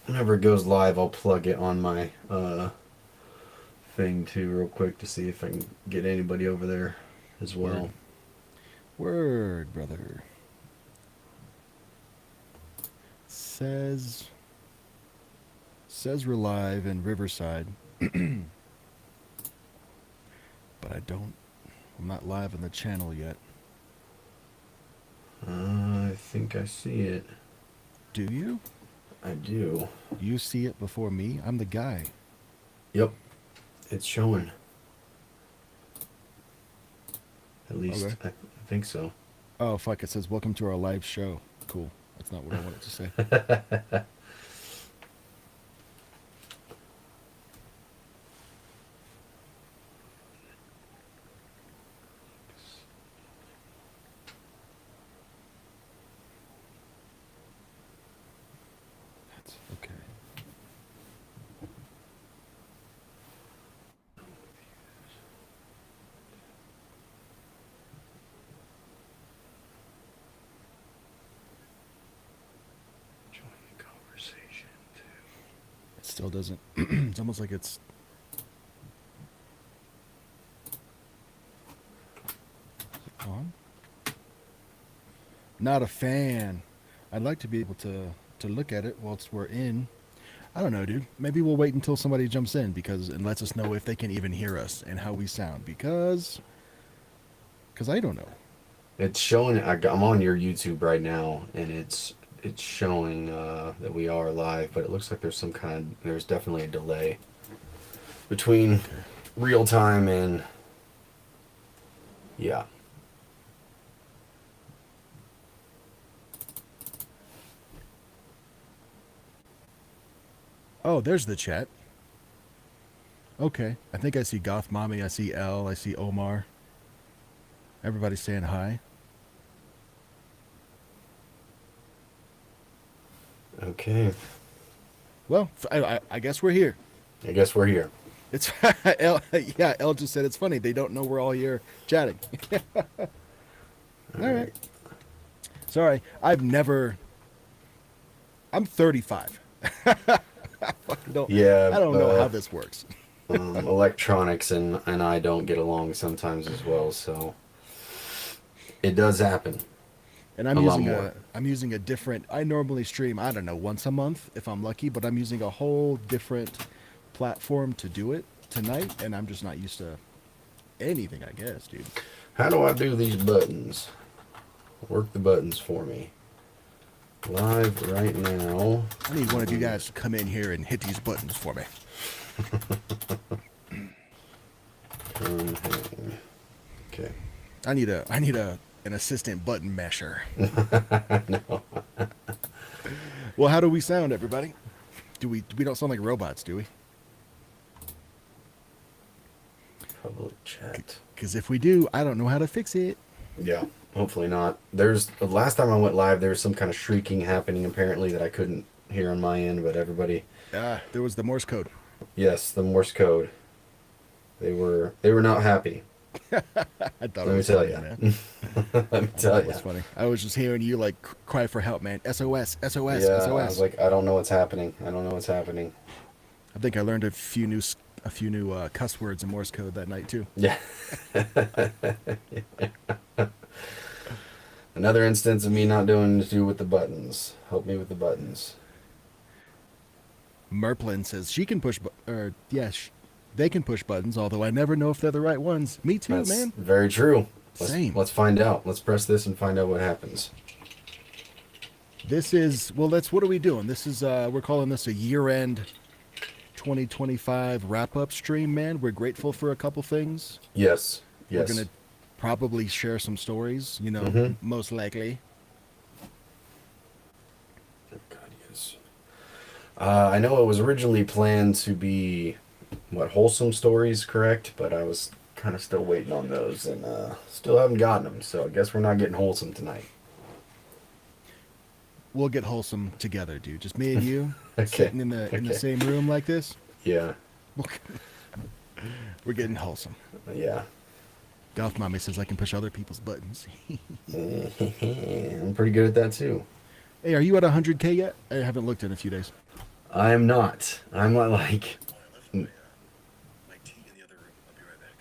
whenever it goes live, I'll plug it on my thing too, real quick, to see if I can get anybody over there as Word. well. Word, brother. Says says we're live in Riverside, but I'm not live on the channel yet. I think I see it. Do you? I do. You see it before me? I'm the guy. Yep, it's showing. At least Okay. I think so. Oh, fuck. It says, welcome to our live show. Cool. That's not what I wanted to say. That's okay. Join the conversation too. It still doesn't. It's almost like it's. Is it on? Not a fan. I'd like to be able to look at it whilst we're in. I don't know, dude. Maybe we'll wait until somebody jumps in because and lets us know if they can even hear us and how we sound because I don't know. It's showing. I'm on your YouTube right now, and it's showing that we are live, but it looks like there's definitely a delay between Okay. real time and yeah. Oh, there's the chat. Okay. I think I see Goth Mommy. I see L. I see Omar. Everybody's saying hi. Okay, Well, I guess we're here. I guess we're here. It's L, yeah. L just said it's funny. They don't know we're all here chatting. All All right. right. Sorry. I've never. I'm 35. don't. Yeah, I don't know how this works. electronics and I don't get along sometimes as well, so it does happen And a lot more. I'm using a different. I normally stream. I don't know once a month if I'm lucky, but I'm using a whole different platform to do it tonight, and I'm just not used to anything. I guess, dude. How do I do these buttons? Work the buttons for me. Live right now. I need one of you guys to come in here and hit these buttons for me. Hang. Okay. I need a an assistant button mesher. No. Well, how do we sound, everybody? We don't sound like robots, do we? Public chat. Because if we do, I don't know how to fix it. Yeah. Hopefully not. There's the last time I went live, there was some kind of shrieking happening apparently that I couldn't hear on my end, but everybody. There was the Morse code. Yes, the Morse code. They were not happy. I thought it Let me was tell funny, you. man. Let me I thought tell it you. was funny. I was just hearing you like cry for help, man. SOS, SOS, Yeah, I was SOS. like, I don't know what's happening. I don't know what's happening. I think I learned a few new cuss words in Morse code that night too. Yeah. Another instance of me not doing to do with the buttons. Help me with the buttons. Merplin says she can push, or yeah, they can push buttons. Although I never know if they're the right ones. Me too, That's man. very true. Same. Let's find out. Let's press this and find out what happens. This is well. That's what are we doing? This is we're calling this a year-end 2025 wrap-up stream, man. We're grateful for a couple things. Yes. We're Yes. gonna probably share some stories. You know, Mm-hmm. most likely. God, yes. I know it was originally planned to be, what, wholesome stories, correct? But I was kind of still waiting on those and still haven't gotten them. So I guess we're not getting wholesome tonight. We'll get wholesome together, dude. Just me and you Okay. sitting in the Okay. same room like this. Yeah. We're getting wholesome. Yeah. Golf mommy says I can push other people's buttons. I'm pretty good at that too. Hey, are you at 100K yet? I haven't looked in a few days. I am not. I'm not like. Oh, I left my tea in the other room. I'll be right back.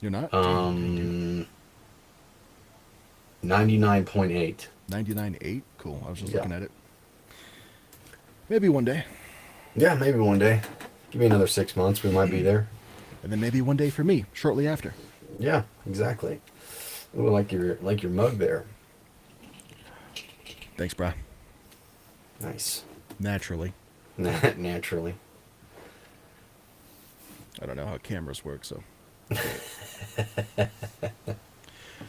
You're not? Dang, dude. Um, 99.8. 99.8? Cool. I was just Yeah. looking at it. Maybe one day. Yeah, maybe one day. Give me another 6 months. We might be there. And then maybe one day for me, shortly after. Yeah, exactly. Ooh, like your mug there. Thanks, brah. Nice. Naturally. Naturally. I don't know how cameras work, so.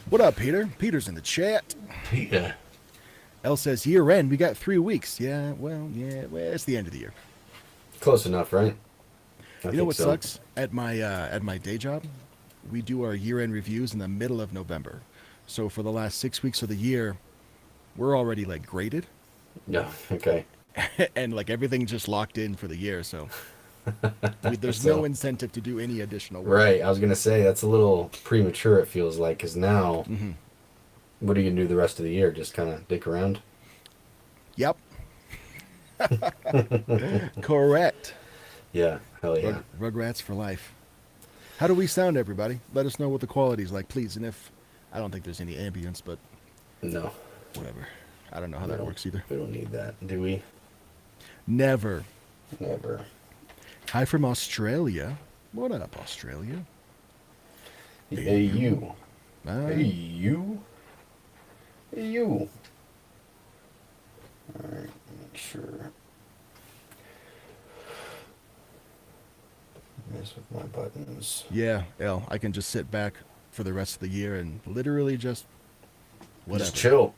What up, Peter? Peter's in the chat. Peter. L says, year end, we got 3 weeks. Yeah, well, it's the end of the year. Close enough, right? I You know think what so. sucks? At my day job, we do our year-end reviews in the middle of November. So for the last 6 weeks of the year, we're already like graded, Yeah. Okay. and like everything just locked in for the year. So there's So- no incentive to do any additional work. Right. I was gonna say that's a little premature. It feels like, because now, Hmm. what are you gonna do the rest of the year? Just kind of dick around? Yep. Correct. Yeah. Hell yeah. Rugrats for life. How do we sound, everybody? Let us know what the quality's like, please. And if I don't think there's any ambience, but No. whatever. I don't know how we that don't- works either. We don't need that, do we? Never. Never. Hi from Australia. What up, Australia? Hey you. Uh, Hey you. Hey you. All right. Make sure. Mess with my buttons. Yeah, L. I can just sit back for the rest of the year and literally just whatever. Just chill.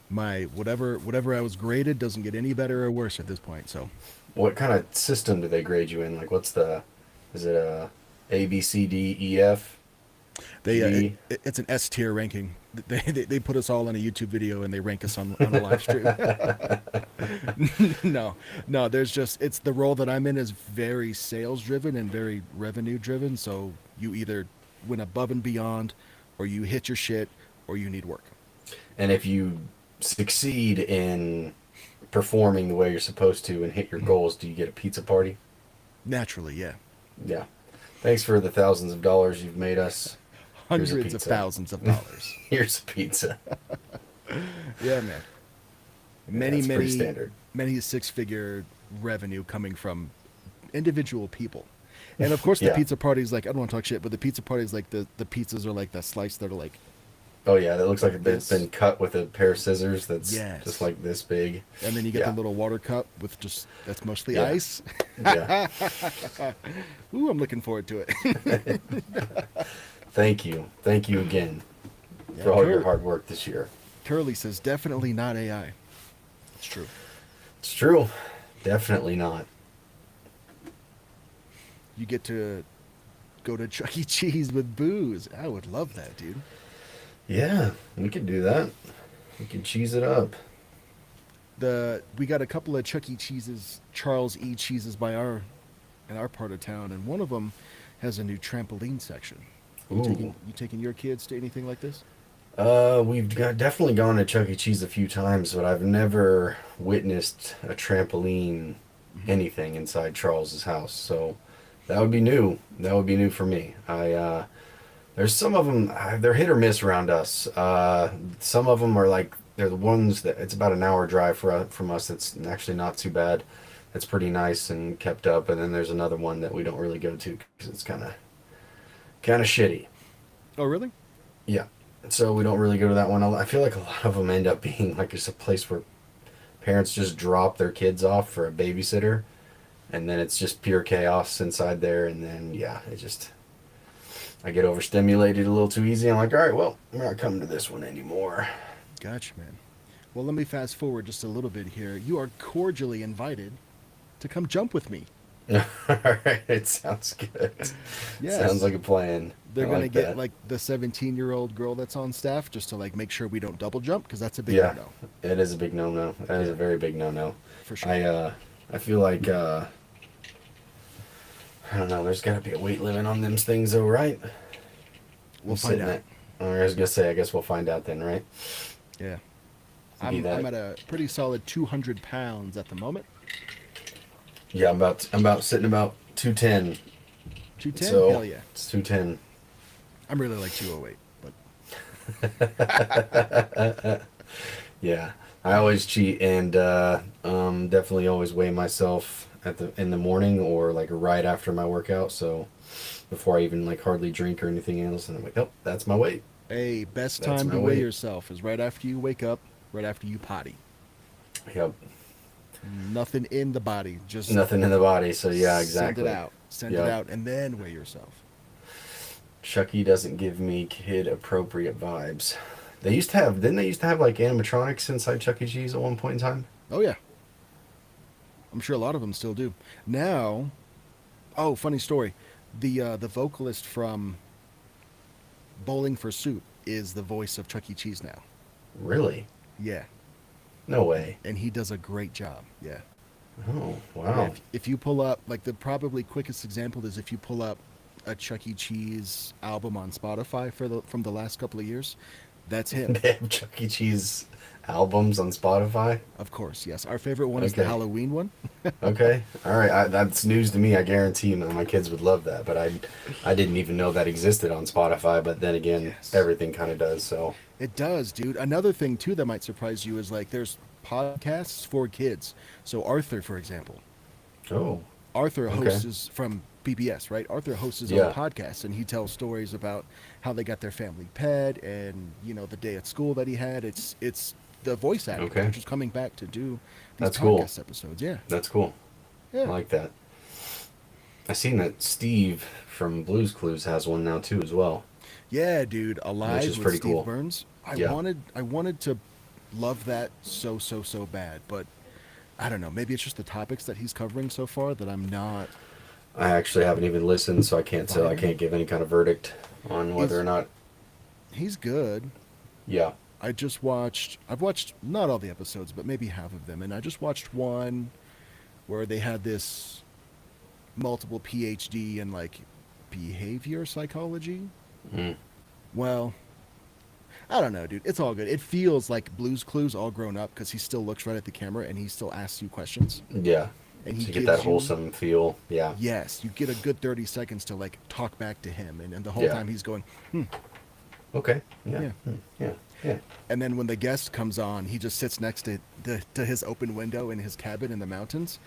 My whatever I was graded doesn't get any better or worse at this point. So What kind of system do they grade you in? Like, what's the? Is it A B C D E F? G? it's an S tier ranking. They put us all in a YouTube video and they rank us on a live stream. no. There's just it's the role that I'm in is very sales driven and very revenue driven. So you either went above and beyond, or you hit your shit, or you need work. And if you succeed in performing the way you're supposed to and hit your goals, do you get a pizza party? Naturally, yeah. Yeah. Thanks for the thousands of dollars you've made us. Here's a Hundreds of pizza. thousands of dollars. Here's a pizza. Yeah, man. Many, That's pretty many, standard. many six-figure revenue coming from individual people. And of course, the Yeah. pizza party's like, I don't want to talk shit, but the pizza party's like the pizzas are like that slice that are like, Oh yeah, that looks like Like it's this. been cut with a pair of scissors that's Yes. just like this big. and then you get Yeah. the little water cup with just, that's mostly Yeah. ice. Yeah. Ooh, I'm looking forward to it. Thank you. Thank you again Yeah, for all your Cur- hard work this year. Curly says, definitely not AI. It's true. It's true. Definitely not. You get to go to Chuck E. Cheese with booze. I would love that, dude. Yeah, we could do that. We could cheese it up. We got a couple of Chuck E. Cheese's, Charles E. Cheese's in our part of town, and one of them has a new trampoline section. Ooh. You taking your kids to anything like this? Definitely gone to Chuck E. Cheese a few times, but I've never witnessed a trampoline anything inside Charles's house. So that would be new. That would be new for me. There's some of them, they're hit or miss around us. Some of them are like, they're the ones that it's about an hour drive from us. It's actually not too bad. It's pretty nice and kept up. And then there's another one that we don't really go to because it's kind of shitty. Oh, really? Yeah. So we don't really go to that one. I feel like a lot of them end up being like it's a place where parents just drop their kids off for a babysitter, and then it's just pure chaos inside there. And then I get overstimulated a little too easy. I'm like, all right, well, we're not coming to this one anymore. Gotcha, man. Well, let me fast forward just a little bit here. You are cordially invited to come jump with me. All right, it sounds good. Yes. Sounds like a plan. They're I gonna like get that. like the 17-year-old girl that's on staff just to like make sure we don't double jump because that's a big Yeah, no it is a big no-no. That is a very big no-no. for sure. I feel like I don't know. There's got to be a weight limit on them things, though, right? We'll I'm find sitting out. at- I was gonna say. I guess we'll find out then, right? Yeah. Be I'm that. at a pretty solid 200 pounds at the moment. Yeah, I'm about sitting about 210. 210? So Hell yeah. it's 210. I'm really like 208, but Yeah, I always cheat and definitely always weigh myself in the morning or like right after my workout. So before I even like hardly drink or anything else, and I'm like, oh, that's my weight. hey, best That's time my to weigh weight. yourself is right after you wake up, right after you potty. Yep, Nothing in the body, just nothing in the body. So yeah, exactly. Send it Yep. out, and then weigh yourself. Chucky doesn't give me kid appropriate vibes. They used to have, didn't they used to have like animatronics inside Chuck E. Cheese at one point in time? Oh yeah, I'm sure a lot of them still do. Now, oh, funny story. The vocalist from Bowling for Soup is the voice of Chuck E. Cheese now. Really? Yeah, No way. and he does a great job. Yeah. Oh, Yeah, wow. if you pull up, like the probably quickest example is if you pull up a Chuck E. Cheese album on Spotify from the last couple of years, that's him. They have Chuck E. Cheese albums on Spotify. Of course, yes. Our favorite one is the Okay. Halloween one. Okay, all right. That's news to me. I guarantee my kids would love that. But I didn't even know that existed on Spotify. But then again, Yes. everything kind of does. So It does, dude. Another thing too that might surprise you is like there's podcasts for kids. So Arthur, for example, oh, Arthur Okay. hosts his, from PBS, right? Arthur hosts his Yeah. own podcast, and he tells stories about how they got their family pet, and the day at school that he had. It's the voice actor Okay. which is coming back to do these That's cool. podcast episodes. Yeah, that's cool. yeah, I like that. I seen that Steve from Blues Clues has one now too as well. yeah, dude. Alive is with pretty Steve cool. Burns. Yeah. I wanted to love that so bad, but I don't know. Maybe it's just the topics that he's covering so far that I'm not. I actually haven't even listened, so I can't tell. I can't give any kind of verdict on whether or not. He's good. Yeah. I've watched not all the episodes, but maybe half of them, and I just watched one where they had this multiple PhD in like behavior psychology. Mm. Well, I don't know, dude. It's all good. It feels like Blue's Clues all grown up because he still looks right at the camera and he still asks you questions. Yeah. And So he you get gives that you- wholesome feel. Yeah. Yes, you get a good 30 seconds to like talk back to him, and the whole Yeah. time he's going, Okay. Yeah. Yeah. Yeah. Yeah. and then when the guest comes on, he just sits next to his open window in his cabin in the mountains,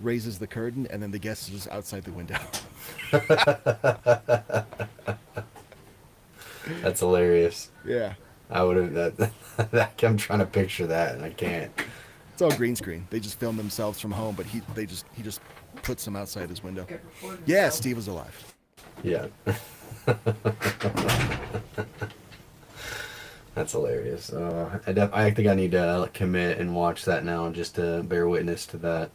raises the curtain, and then the guest is just outside the window. That's hilarious. Yeah. I would have that. I'm trying to picture that, and I can't. It's all green screen. They just film themselves from home, but he just puts them outside his window. Yeah, Steve is alive. Yeah. That's hilarious. I think I need to commit and watch that now just to bear witness to that.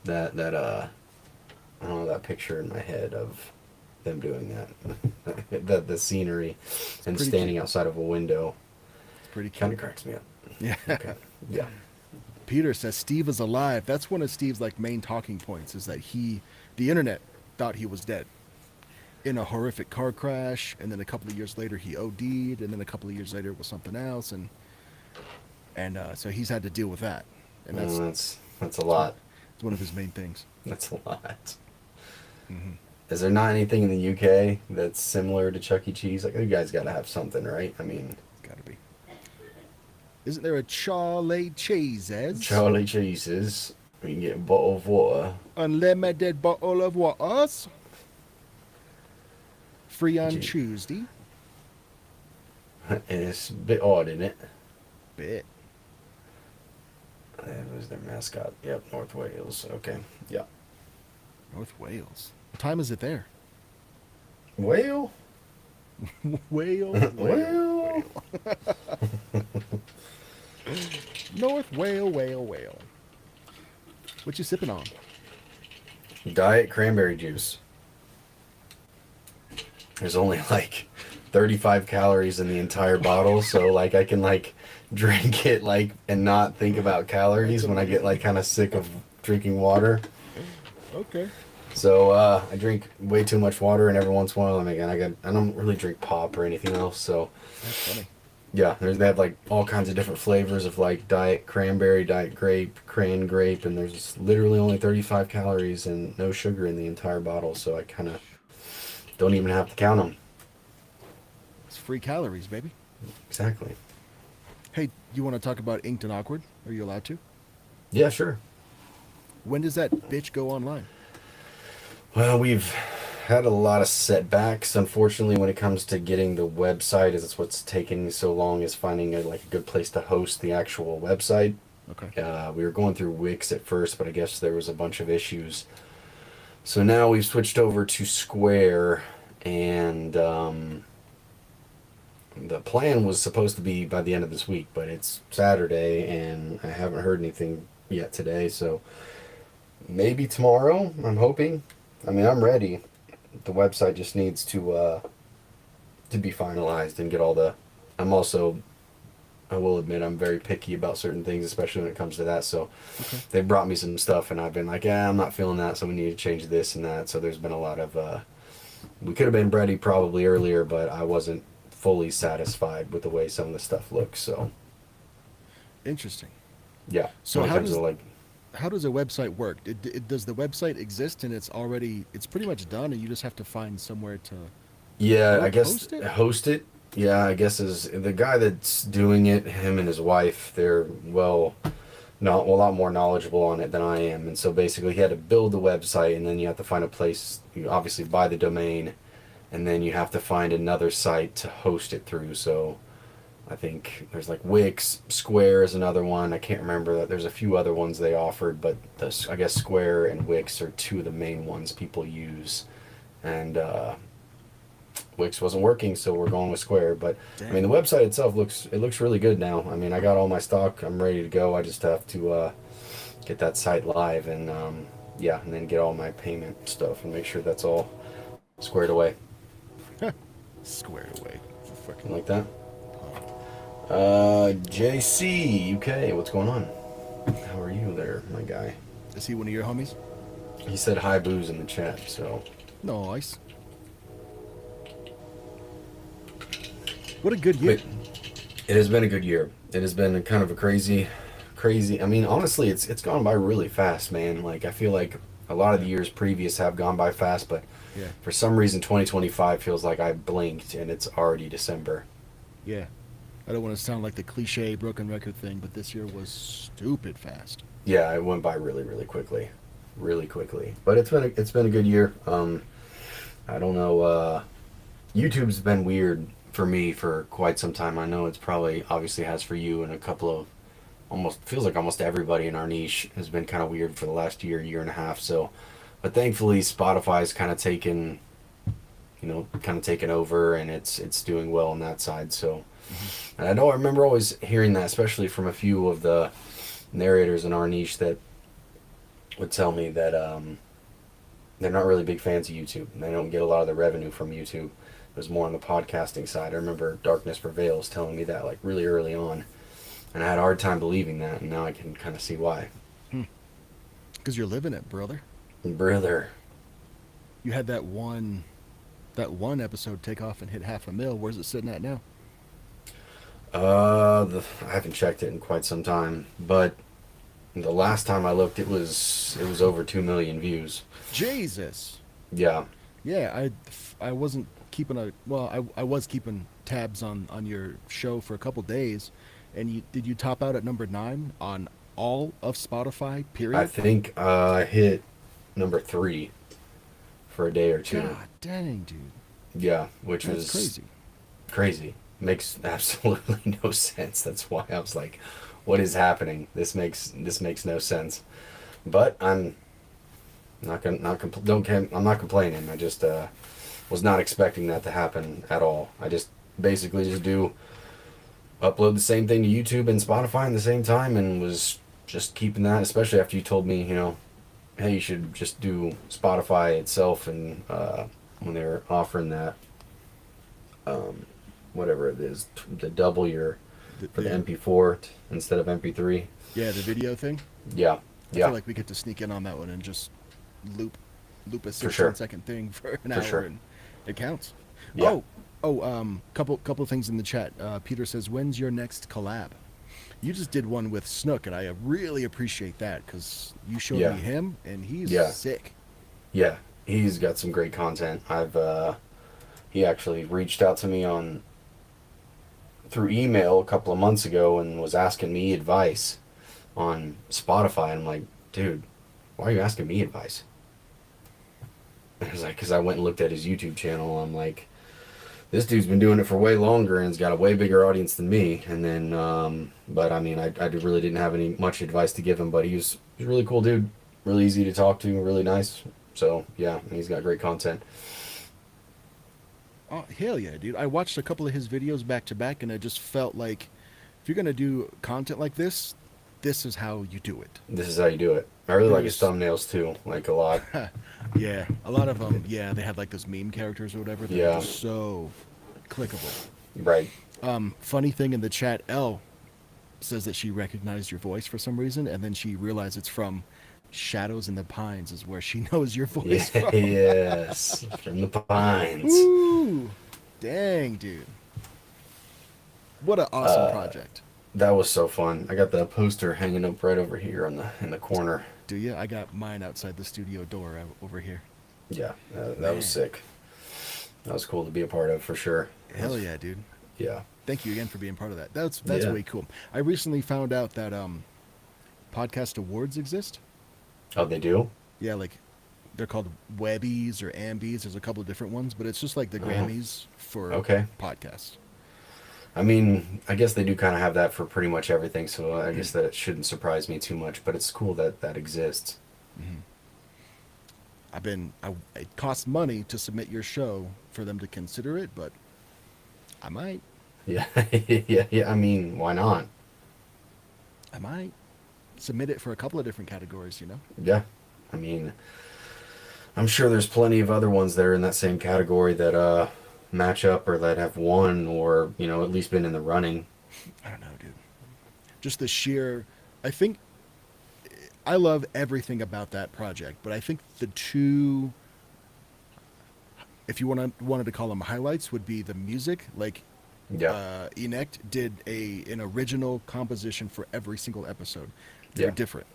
I don't know, that picture in my head of them doing that. the scenery and pretty standing cute. outside of a window It's pretty kind cute. of cracks me up. Yeah. Okay. Yeah. Peter says Steve is alive. That's one of Steve's like main talking points is that the internet thought he was dead in a horrific car crash, and then a couple of years later he OD'd, and then a couple of years later it was something else, and so he's had to deal with that, and That's a lot. it's one of his main things. That's a lot. Mm-hmm. Is there not anything in the UK that's similar to Chuck E. Cheese? Like, you guys got to have something, right? I mean, It's got to be. Isn't there a Charlie Cheeses? Charlie Cheese's. We can get a bottle of water. Unlimited bottle of waters. Free on Gee. Tuesday. And it's a bit odd, isn't it? Bit. That was their mascot. Yep, North Wales. Okay. Yeah. North Wales. What time is it there? Whale? Whale. Whale? North Whale. What you sipping on? Diet cranberry juice. There's only like 35 calories in the entire bottle, so like I can like drink it like and not think about calories when I get like kind of sick of drinking water. Okay. So I drink way too much water, and every once in a while I don't really drink pop or anything else. So That's funny. Yeah, they have like all kinds of different flavors of like diet cranberry, diet grape, cran grape, and there's literally only 35 calories and no sugar in the entire bottle. So I kind of don't even have to count them. It's free calories, baby. Exactly. Hey, you want to talk about Inked and Awkward? Are you allowed to? Yeah, sure. When does that bitch go online? Well, we've had a lot of setbacks, unfortunately, when it comes to getting the website. Is it's what's taking so long is finding a good place to host the actual website. Okay. We were going through Wix at first, but I guess there was a bunch of issues. So now we've switched over to Square, and the plan was supposed to be by the end of this week, but it's Saturday, and I haven't heard anything yet today. So maybe tomorrow. I'm hoping. I mean, I'm ready. The website just needs to be finalized and get all the. I'm also, I will admit, I'm very picky about certain things, especially when it comes to that. So Okay. they brought me some stuff, and I've been like, yeah, I'm not feeling that, so we need to change this and that. So there's been a lot of. We could have been ready probably earlier, but I wasn't fully satisfied with the way some of the stuff looks. So Interesting. yeah. So in how terms does of like. how does a website work? Does the website exist and it's pretty much done, and you just have to find somewhere to? Yeah, I Host guess it? host it. Yeah, I guess is the guy that's doing it. Him and his wife, they're not a lot more knowledgeable on it than I am. And so basically, he had to build the website, and then you have to find a place. You obviously buy the domain, and then you have to find another site to host it through. So I think there's like Wix, Square is another one. I can't remember that. There's a few other ones they offered, but I guess Square and Wix are two of the main ones people use, and. Wix wasn't working, so we're going with Square. But I mean, the website itself looks really good now. I mean, I got all my stock. I'm ready to go. I just have to get that site live and yeah, and then get all my payment stuff and make sure that's all squared away. Squared away. Something like that. JC UK, what's going on? How are you there, my guy? Is he one of your homies? He said hi booze in the chat, so Nice. What a good year. it has been a good year. It has been kind of a crazy. I mean, honestly, it's gone by really fast, man. Like I feel like a lot of the years previous have gone by fast, but Yeah. for some reason, 2025 feels like I blinked and it's already December. Yeah. I don't want to sound like the cliche broken record thing, but this year was stupid fast. Yeah, it went by really quickly, But it's been a good year. I don't know. YouTube's been weird for me for quite some time. I know it's probably obviously has for you and a couple of almost feels like almost everybody in our niche has been kind of weird for the last year and a half. So, but thankfully Spotify's kind of taken, taken over and it's doing well on that side. So, and I remember always hearing that, especially from a few of the narrators in our niche that would tell me that they're not really big fans of YouTube. And they don't get a lot of the revenue from YouTube. It was more on the podcasting side. I remember Darkness Prevails telling me that like really early on. And I had a hard time believing that, and now I can kind of see why. Because you're living it, brother. Brother. You had that one episode take off and hit 500,000. Where's it sitting at now? I haven't checked it in quite some time, but the last time I looked, it was over 2 million views. Jesus. Yeah. Yeah, I wasn't keeping I was keeping tabs on your show for a couple days, and did you top out at number 9 on all of Spotify? Period. I think I hit number 3 for a day or two. God dang, dude. Yeah, which That's was crazy. Crazy. Makes absolutely no sense. That's why I was like, "What is happening? This makes no sense." But I'm not complaining. I just was not expecting that to happen at all. I just basically just upload the same thing to YouTube and Spotify at the same time, and was just keeping that. Especially after you told me, hey, you should just do Spotify itself, and when they were offering that, whatever it is, to double your for the MP4 instead of MP3. Yeah, the video thing. Yeah, I yeah, feel like we get to sneak in on that one and just loop a 16 sure. second thing for an For hour, sure. and it counts. Yeah. Oh, Oh, couple things in the chat. Peter says, "When's your next collab?" You just did one with Snook, and I really appreciate that because you showed Yeah. me him, and he's Yeah. sick. Yeah, he's got some great content. He actually reached out to me on through email a couple of months ago and was asking me advice on Spotify. I'm like, dude, why are you asking me advice? And he's like, because I went and looked at his YouTube channel. I'm like, this dude's been doing it for way longer and has got a way bigger audience than me. And then, but I mean, I really didn't have any much advice to give him, but he's a really cool dude, really easy to talk to, really nice. So yeah, he's got great content. Oh, hell yeah, dude. I watched a couple of his videos back to back, and I just felt like if you're going to do content like this is how you do it. This is how you do it. I really like his There's- thumbnails too, like a lot. Yeah, a lot of them, yeah, they had like those meme characters or whatever. They're Yeah. just so clickable. Right. Funny thing in the chat, Elle says that she recognized your voice for some reason, and then she realized it's from Shadows in the Pines is where she knows your voice from. Yes, from the pines. Ooh, dang, dude. What an awesome project. That was so fun. I got the poster hanging up right over here in the corner. Do you? I got mine outside the studio door over here. Yeah, that Man. was sick. That was cool to be a part of for sure. Hell yeah, dude. Yeah. Thank you again for being part of that. That's Yeah. way cool. I recently found out that podcast awards exist. Oh, they do? Yeah, like they're called Webbies or Ambies. There's a couple of different ones, but it's just like the Uh-huh. Grammys for Okay. podcasts. I mean, I guess they do kind of have that for pretty much everything, so I guess that it shouldn't surprise me too much, but it's cool that that exists. It costs money to submit your show for them to consider it, but I might. Yeah. Yeah, I mean, why not? I might submit it for a couple of different categories, you know? Yeah. I mean, I'm sure there's plenty of other ones that are in that same category that match up or that have won or, you know, at least been in the running. I don't know, dude. Just the sheer. I think. I love everything about that project, but I think the two. If you wanted to call them highlights, would be the music. Like, Yeah. Enect did an original composition for every single episode. They're Yeah. different.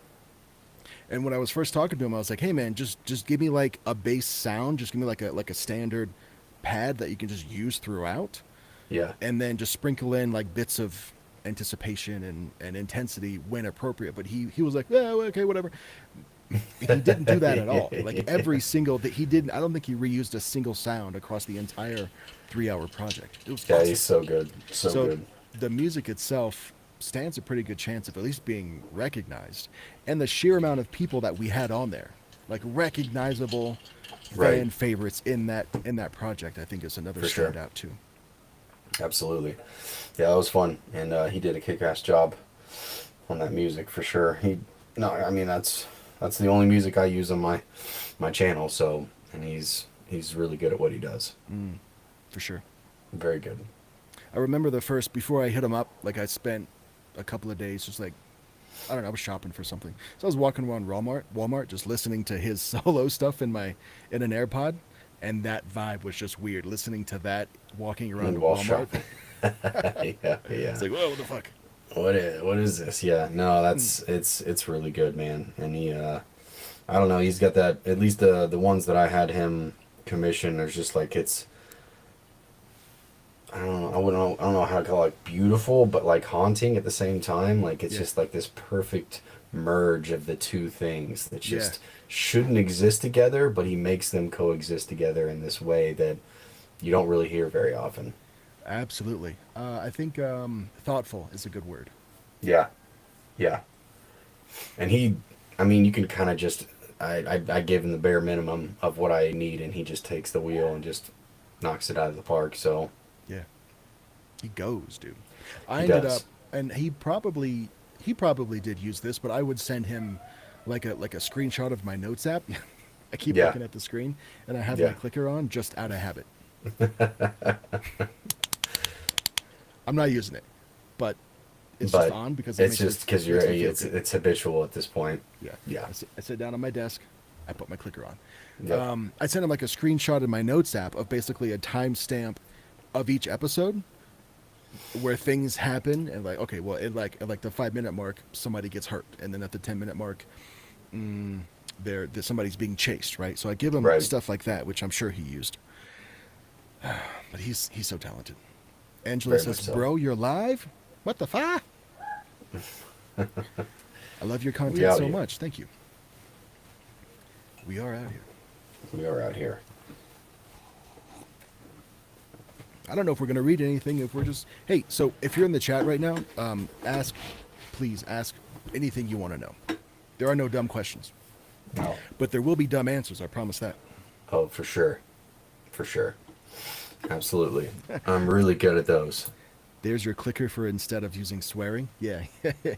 And when I was first talking to him, I was like, "Hey, man, just give me like a bass sound. Just give me like a standard pad that you can just use throughout, Yeah. and then just sprinkle in like bits of anticipation and intensity when appropriate." But he was like, "Yeah, okay, whatever." He didn't do that at all. Like every single that he didn't. I don't think he reused a single sound across the entire 3-hour project. It was Yeah, awesome. he's so good. So good. The music itself stands a pretty good chance of at least being recognized, and the sheer amount of people that we had on there, like recognizable Right. fan favorites in that project, I think is another For sure. standout too. Absolutely. Yeah, that was fun. And he did a kick-ass job on that music for sure. I mean, that's the only music I use on my channel, so, and he's really good at what he does. For sure. Very good. I remember before I hit him up, like I spent a couple of days just like, I don't know, I was shopping for something. So I was walking around Walmart, just listening to his solo stuff in an AirPod, and that vibe was just weird. Listening to that, walking around And while Walmart. shopping. Yeah. It's like, whoa, what the fuck? What is this? Yeah, no, it's really good, man. And he I don't know, he's got that, at least the ones that I had him commission, there's just like I don't know how to call it, beautiful but like haunting at the same time. Like it's Yeah. just like this perfect merge of the two things that Yeah. just shouldn't exist together, but he makes them coexist together in this way that you don't really hear very often. Absolutely. I think thoughtful is a good word. Yeah. Yeah. And I mean, you can kind of just, I give him the bare minimum of what I need, and he just takes the wheel and just knocks it out of the park. So, Yeah. He goes, dude. I He ended does. up, and he probably did use this, but I would send him like a screenshot of my notes app. I keep Yeah. looking at the screen, and I have Yeah. my clicker on just out of habit. I'm not using it, but it's but just on because it it's makes just it- because makes me feel it's good. it's habitual at this point. Yeah. Yeah. I sit down on my desk. I put my clicker on. Yeah. I sent him like a screenshot in my notes app of basically a timestamp of each episode where things happen and like, okay, well, at like the 5 minute mark, somebody gets hurt, and then at the 10 minute mark, somebody's being chased, right? So I give him Right. stuff like that, which I'm sure he used. But he's so talented. Angela Very much says, so. "Bro, you're live? What the fuck?" I love your We content out so here. much. Thank you. We are out here. We are out here. I don't know if we're going to read anything. If we're just, hey, so if you're in the chat right now, please ask anything you want to know. There are no dumb questions, No. but there will be dumb answers. I promise that. Oh, for sure. For sure. Absolutely. I'm really good at those. There's your clicker for instead of using swearing. Yeah,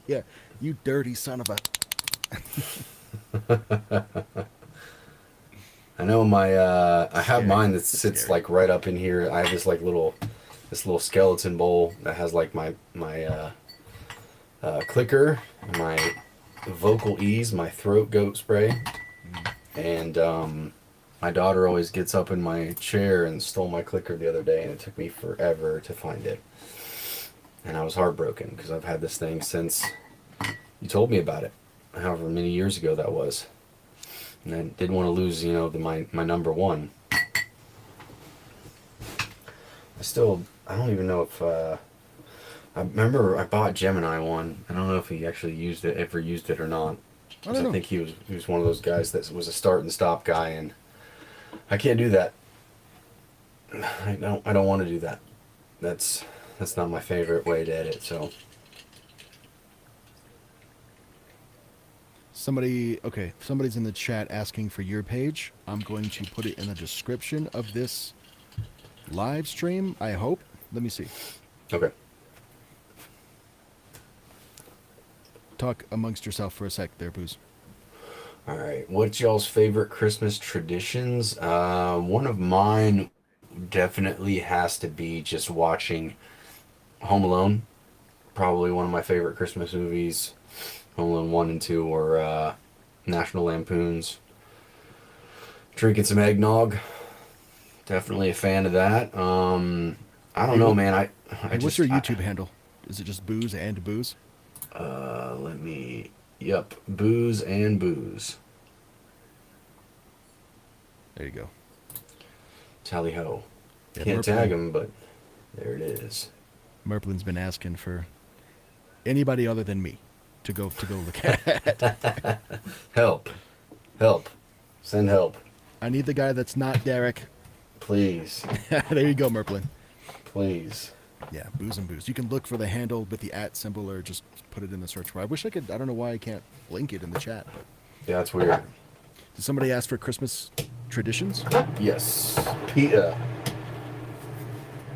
yeah. You dirty son of a. I know my I have Scary. mine that It's sits scary. like right up in here. I have this like little skeleton bowl that has like my clicker, my vocal ease, my throat goat spray, and my daughter always gets up in my chair and stole my clicker the other day, and it took me forever to find it, and I was heartbroken because I've had this thing since you told me about it, however many years ago that was. And I didn't want to lose, my number one. I don't even know if, I remember I bought Gemini one. I don't know if he actually ever used it or not. I don't know. think he was one of those guys that was a start and stop guy, and I can't do that. I don't want to do that. That's not my favorite way to edit, so. Somebody's in the chat asking for your page. I'm going to put it in the description of this live stream, I hope. Let me see. Okay. Talk amongst yourself for a sec there, Booze. All right. What's y'all's favorite Christmas traditions? One of mine definitely has to be just watching Home Alone. Probably one of my favorite Christmas movies. Home Alone 1 and 2 or National Lampoons. Drinking some eggnog. Definitely a fan of that. I don't know, man. What's your YouTube handle? Is it just Booze and Booze? Yep. Booze and Booze. There you go. Tally ho. Yeah, Can't Merplin- tag him, but there it is. Merplin's been asking for anybody other than me to go look at. Help. Send help. I need the guy that's not Derek. Please. There you go, Merplin. Please. Yeah, Booze and Booze. You can look for the handle with the @ symbol or just put it in the search bar. I wish I could. I don't know why I can't link it in the chat. But Yeah, that's weird. did somebody ask for Christmas traditions? Yes. Pita.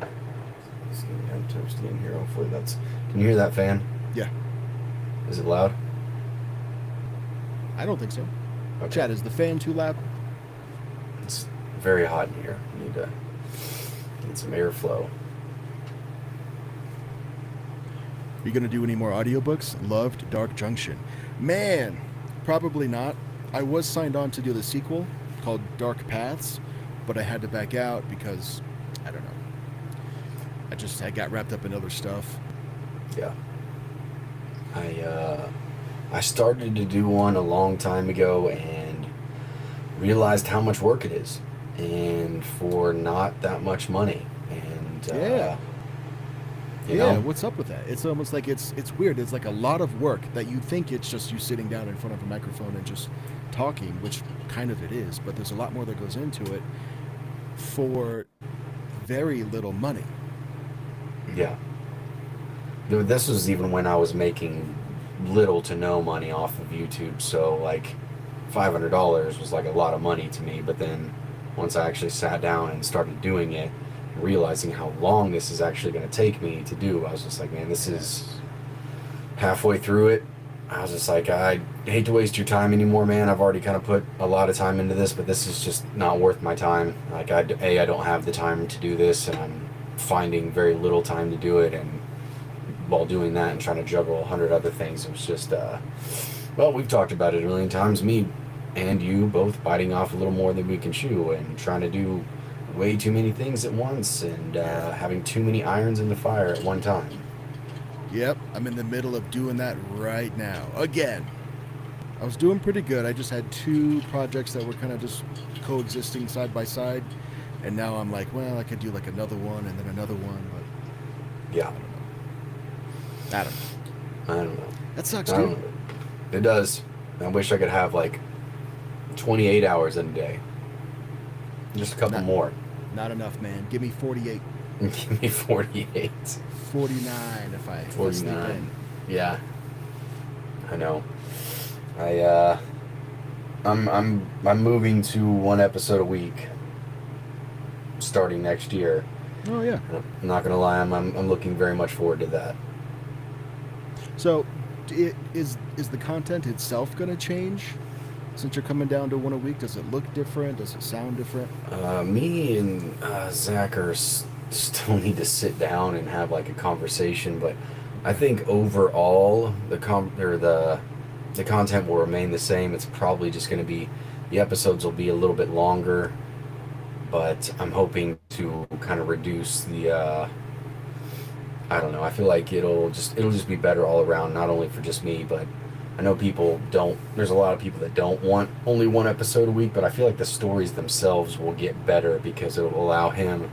Let's see, we have toasty in here. Hopefully that's. Can you hear that fan? Yeah, Is it loud? I don't think so. Okay. Chat, is the fan too loud? It's very hot in here. Need to get some airflow. Are you going to do any more audiobooks? Loved Dark Junction. Man, probably not. I was signed on to do the sequel called Dark Paths, but I had to back out because, I don't know. I got wrapped up in other stuff. Yeah. I started to do one a long time ago and realized how much work it is, and for not that much money. And Yeah. you Yeah, know, what's up with that? It's almost like it's weird. It's like a lot of work that you think it's just you sitting down in front of a microphone and just talking, which kind of it is, but there's a lot more that goes into it for very little money. yeah. Dude, this was even when I was making little to no money off of YouTube, so like $500 was like a lot of money to me. But then once I actually sat down and started doing it, realizing how long this is actually going to take me to do, I was just like, man, this is halfway through it. I was just like, I hate to waste your time anymore, man. I've already kind of put a lot of time into this, but this is just not worth my time. Like, I don't have the time to do this, and I'm finding very little time to do it. And while doing that and trying to juggle 100 other things, it was just, well, we've talked about it a million times. Me and you both biting off a little more than we can chew and trying to do way too many things at once and having too many irons in the fire at one time. Yep, I'm in the middle of doing that right now. Again. I was doing pretty good. I just had 2 projects that were kind of just coexisting side by side. And now I'm like, well, I could do like another one and then another one. But Yeah. I don't know. I don't know. That sucks, I dude. don't know. It does. I wish I could have like 28 hours in a day. Just a couple Not- more. Not enough, man. Give me 48. Give me 48. 49 if I sleep 49. in. Yeah. I know. I'm moving to 1 episode a week starting next year. Oh, yeah. I'm not gonna lie, I'm looking very much forward to that. So, is the content itself going to change since you're coming down to 1 a week? Does it look different? Does it sound different? Me and Zach still need to sit down and have like a conversation, but I think overall the content will remain the same. It's probably just going to be, the episodes will be a little bit longer, but I'm hoping to kind of reduce the I don't know, I feel like it'll just be better all around, not only for just me, but I know there's a lot of people that don't want only 1 episode a week, but I feel like the stories themselves will get better because it'll allow him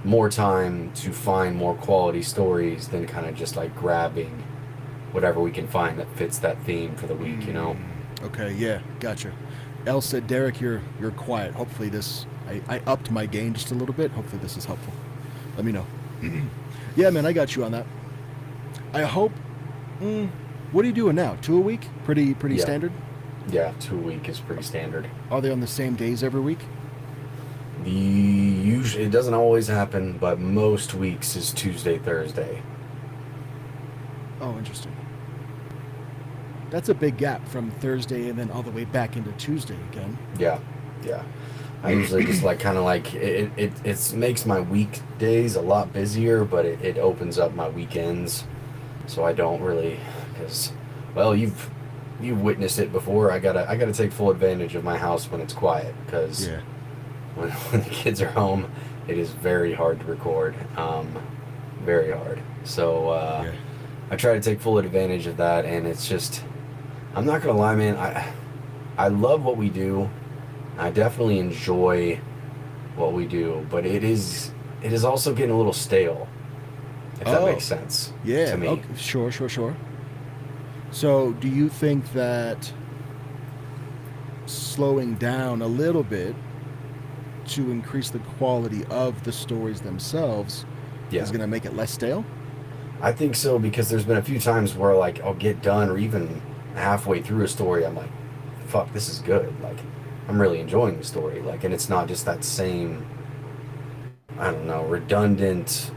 more time to find more quality stories than kind of just like grabbing whatever we can find that fits that theme for the week, you know? Okay, yeah, gotcha. Elle said, Derek, you're quiet. Hopefully this, I upped my gain just a little bit. Hopefully this is helpful. Let me know. Yeah, man, I got you on that. I hope, what are you doing now? 2 a week? Pretty Yeah. standard? Yeah, 2 a week is pretty standard. Are they on the same days every week? Usually, it doesn't always happen, but most weeks is Tuesday, Thursday. Oh, interesting. That's a big gap from Thursday and then all the way back into Tuesday again. Yeah, yeah. I usually just like kind of like it makes my weekdays a lot busier, but it opens up my weekends, so I don't really, because, well, you've witnessed it before. I gotta take full advantage of my house when it's quiet, because Yeah. when the kids are home, it is very hard to record, very hard. So Yeah. I try to take full advantage of that, and it's just, I'm not gonna lie, man. I love what we do. I definitely enjoy what we do, but it is also getting a little stale, if that Oh, makes sense. Yeah. To me. Okay. Sure. So, do you think that slowing down a little bit to increase the quality of the stories themselves Yeah. is going to make it less stale? I think so, because there's been a few times where like I'll get done, or even halfway through a story, I'm like, fuck, this is good. Like, I'm really enjoying the story. Like, and it's not just that same, I don't know, redundant.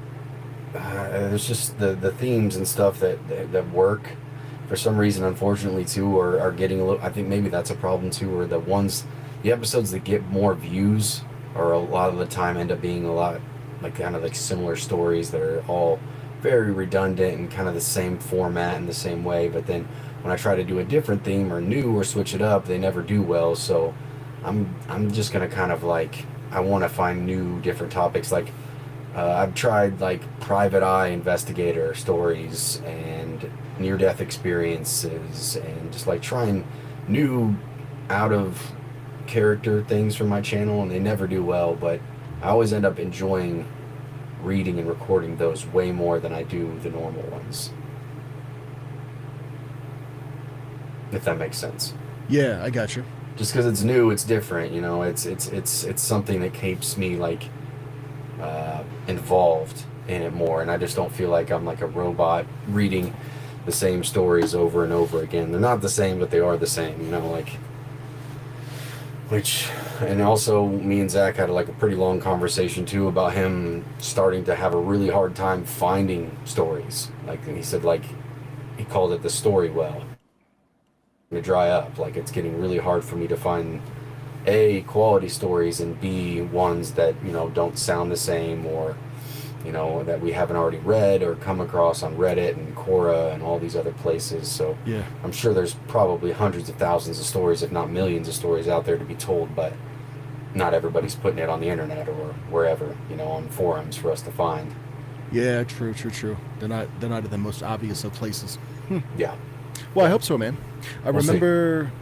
There's just the themes and stuff that work for some reason, unfortunately, too, are getting a little. I think maybe that's a problem too, or the episodes that get more views, or a lot of the time end up being a lot like kind of like similar stories that are all very redundant and kind of the same format in the same way. But then when I try to do a different theme or new or switch it up, they never do well. So I'm just gonna kind of like, I want to find new different topics. Like I've tried like private eye investigator stories and near-death experiences, and just like trying new out of character things from my channel, and they never do well, but I always end up enjoying reading and recording those way more than I do the normal ones, if that makes sense. Yeah, I got you. Just because it's new, it's different, you know. It's something that keeps me like involved in it more, and I just don't feel like I'm like a robot reading the same stories over and over again. They're not the same, but they are the same, you know. Like, which, and also me and Zach had like a pretty long conversation too about him starting to have a really hard time finding stories. Like, he said, like, he called it the story well. To dry up, like it's getting really hard for me to find A, quality stories, and B, ones that, you know, don't sound the same, or, you know, that we haven't already read or come across on Reddit and Quora and all these other places. So Yeah. I'm sure there's probably hundreds of thousands of stories, if not millions of stories out there to be told, but not everybody's putting it on the internet or wherever, on forums for us to find. Yeah, true. They're not in the most obvious of places. Yeah. Well, I hope so, man. I We'll see. remember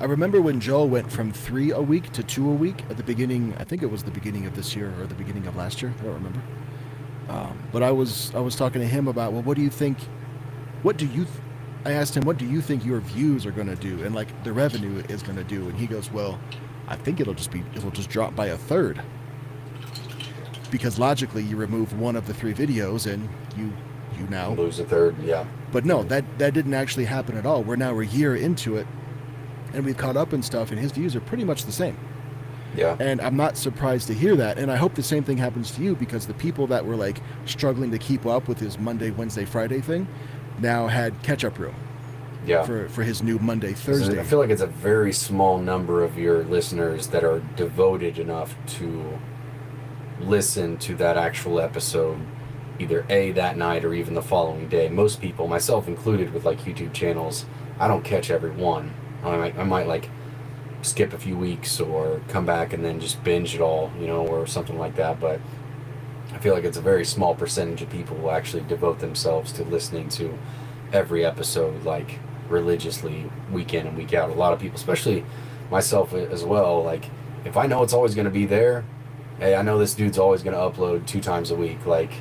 I remember when Joel went from 3 a week to 2 a week at the beginning. I think it was the beginning of this year or the beginning of last year. I don't remember. But I was talking to him about, well, what do you think? I asked him, what do you think your views are going to do and like the revenue is going to do? And he goes, well, I think it'll just drop by a third. Because logically, you remove one of the 3 videos and you now Lose a third, yeah. But no, that didn't actually happen at all. We're now a year into it, and we've caught up and stuff, and his views are pretty much the same. Yeah. And I'm not surprised to hear that. And I hope the same thing happens to you, because the people that were like struggling to keep up with his Monday, Wednesday, Friday thing now had catch-up room Yeah. for his new Monday, Thursday. I feel like it's a very small number of your listeners that are devoted enough to listen to that actual episode either that night or even the following day. Most people, myself included, with like YouTube channels, I don't catch every one. I might like skip a few weeks or come back and then just binge it all, or something like that. But I feel like it's a very small percentage of people who actually devote themselves to listening to every episode like religiously, week in and week out. A lot of people, especially myself as well, like if I know it's always going to be there, hey, I know this dude's always going to upload 2 times a week. Like,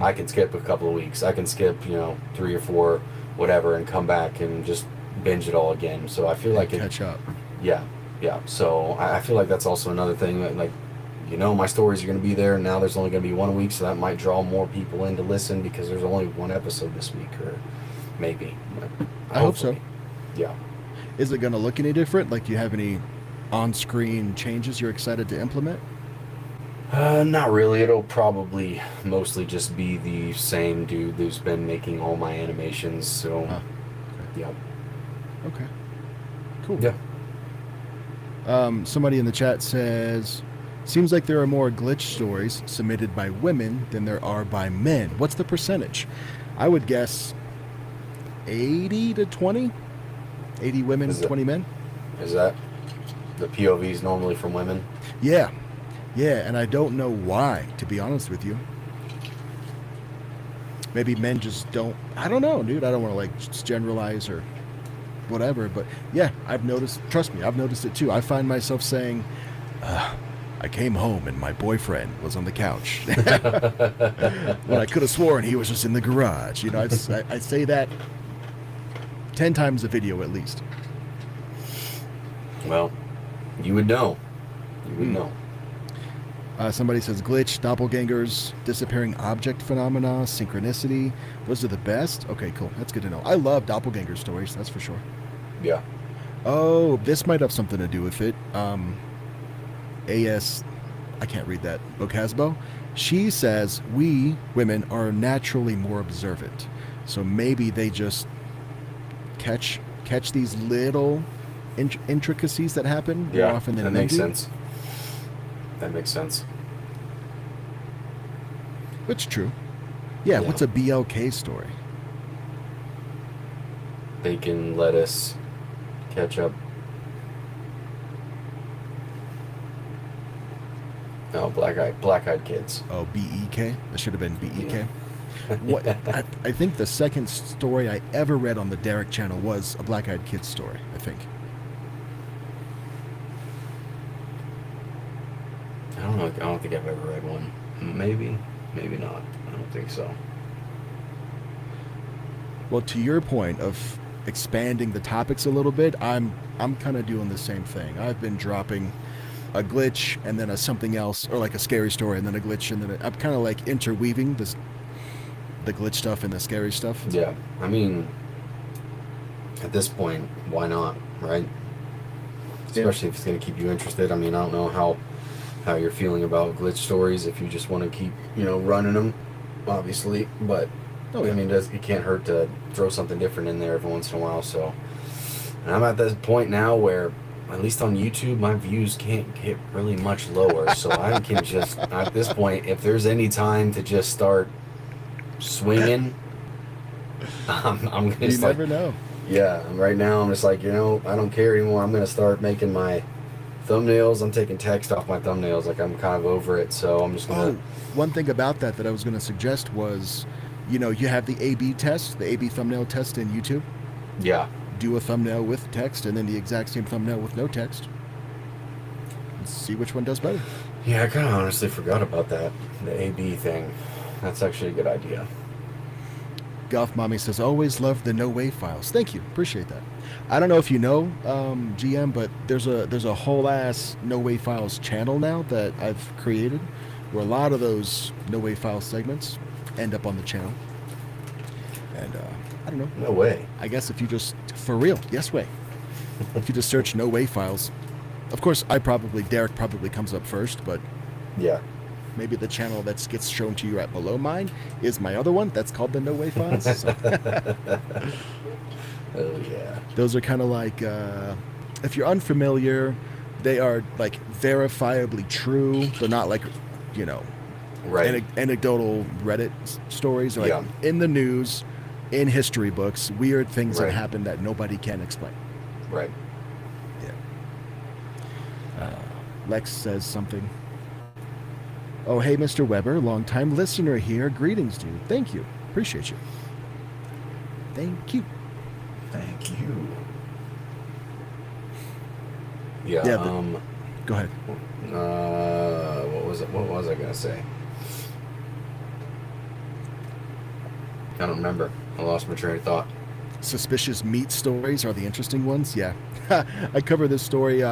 I can skip a couple of weeks. I can skip, 3 or 4, whatever, and come back and just binge it all again. So I feel like catch up. Yeah. So I feel like that's also another thing that, like, my stories are going to be there. And now there's only going to be 1 a week, so that might draw more people in to listen because there's only 1 episode this week, or maybe. I hope so. Yeah. Is it going to look any different? Like, do you have any on-screen changes you're excited to implement? Not really. It'll probably mostly just be the same dude who's been making all my animations. So, okay. Yeah. Okay. Cool. Yeah. Somebody in the chat says, seems like there are more glitch stories submitted by women than there are by men. What's the percentage? I would guess 80 to 20. 80 women, 20 men. Is that the POVs normally from women? Yeah. Yeah, and I don't know why, to be honest with you. Maybe men just don't. I don't know, dude. I don't want to like just generalize or whatever, but yeah, I've noticed. Trust me, I've noticed it too. I find myself saying, I came home and my boyfriend was on the couch. When I could have sworn he was just in the garage. I say that 10 times a video at least. Well, you would know. You would know. Somebody says glitch, doppelgangers, disappearing object phenomena, synchronicity. Those are the best. Okay, cool. That's good to know. I love doppelganger stories, that's for sure. Yeah. Oh, this might have something to do with it. AS, I can't read that. Bocasbo. She says we women are naturally more observant, so maybe they just catch these little intricacies that happen more often than that men makes do. sense. That makes sense. It's true. Yeah, Yeah. what's a BLK story? They can let us catch up. No, black-eyed kids. Oh, BEK? That should have been BEK. What I think the second story I ever read on the Derek channel was a Black Eyed Kids story, I think. I don't think I've ever read one. Maybe not. I don't think so. Well, to your point of expanding the topics a little bit, I'm kind of doing the same thing. I've been dropping a glitch and then a something else, or like a scary story and then a glitch, and then I'm kind of like interweaving the glitch stuff and the scary stuff. Yeah, I mean, at this point, why not, right? Especially if it's going to keep you interested. I mean, I don't know how you're feeling about glitch stories, if you just want to keep, running them, obviously. But, Oh, yeah. I mean, it can't hurt to throw something different in there every once in a while. So, and I'm at this point now where, at least on YouTube, my views can't get really much lower. So I can just, at this point, if there's any time to just start swinging, I'm just You never know. yeah, right now I'm just like, I don't care anymore. I'm going to start making my Thumbnails, I'm taking text off my thumbnails. Like, I'm kind of over it, so I'm just Oh, gonna. one thing about that I was going to suggest was, you have the A/B test, the A/B thumbnail test in YouTube. Yeah. Do a thumbnail with text, and then the exact same thumbnail with no text. And see which one does better. Yeah, I kind of honestly forgot about that. The A/B thing. That's actually a good idea. Golf Mommy says, always love the No Wave files. Thank you. Appreciate that. I don't know if you know, GM, but there's a whole ass No Wave Files channel now that I've created where a lot of those No Wave Files segments end up on the channel. And I don't know. No way. I guess if you just, for real, yes way. If you just search No Wave Files, of course, Derek probably comes up first, but Yeah. maybe the channel that gets shown to you right below mine is my other one. That's called the No Wave Files. So. Oh yeah. Those are kind of like, if you're unfamiliar, they are like verifiably true. They're not like, Right. anecdotal Reddit stories. They're like in the news, in history books, weird things that Right. happen that nobody can explain. Right. Yeah. Lex says something. Oh, hey, Mr. Weber, long-time listener here. Greetings to you. Thank you. Appreciate you. Thank you. Thank you. Yeah. Yeah, Go ahead. What was I gonna say? I don't remember. I lost my train of thought. Suspicious meat stories are the interesting ones. Yeah. I covered this story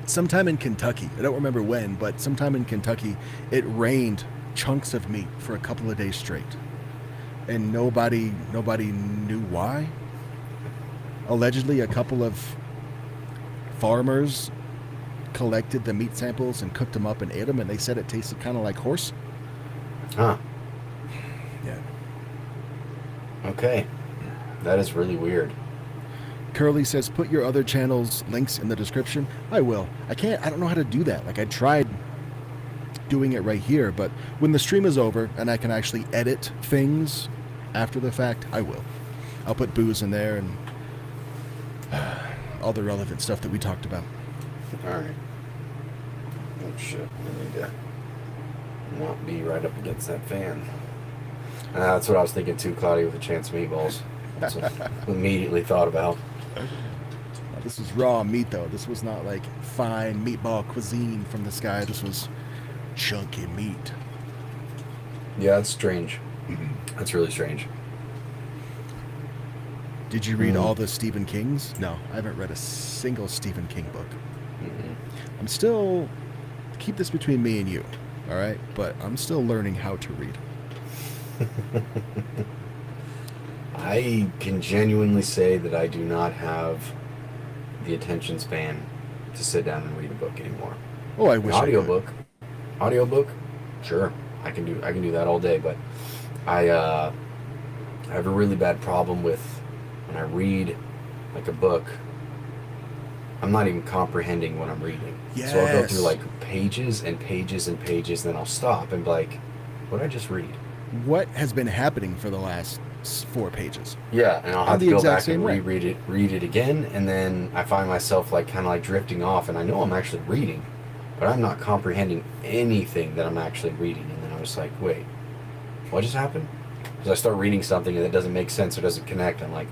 sometime in Kentucky. I don't remember when, but sometime in Kentucky, it rained chunks of meat for a couple of days straight. And nobody knew why. Allegedly, a couple of farmers collected the meat samples and cooked them up and ate them, and they said it tasted kind of like horse. Huh. Yeah. Okay. That is really weird. Curly says, put your other channels' links in the description. I will. I don't know how to do that. Like, I tried doing it right here, but when the stream is over and I can actually edit things after the fact, I will. I'll put booze in there and all the relevant stuff that we talked about. Alright. Oh shit. I need to not be right up against that fan. That's what I was thinking too, Claudia, with the chance meatballs. That's what I immediately thought about. This was raw meat, though. This was not like fine meatball cuisine from the sky. This was chunky meat. Yeah, that's strange. That's really strange. Did you read all the Stephen Kings? No, I haven't read a single Stephen King book. I'm still, keep this between me and you, all right? But I'm still learning how to read. I can genuinely say that I do not have the attention span to sit down and read a book anymore. Oh, I wish I could. Audiobook, sure, I can do that all day. But I have a really bad problem with when I read like a book. I'm not even comprehending what I'm reading. Yes. So I'll go through like pages and pages and pages, then I'll stop and be like, what did I just read? What has been happening for the last 4 pages? Yeah, and I'll I'm have the to go exact back same and way. read it again, and then I find myself like kind of like drifting off, and I know I'm actually reading, but I'm not comprehending anything that I'm actually reading, and then I was like, wait, what just happened? Because I start reading something and it doesn't make sense or doesn't connect. I'm like,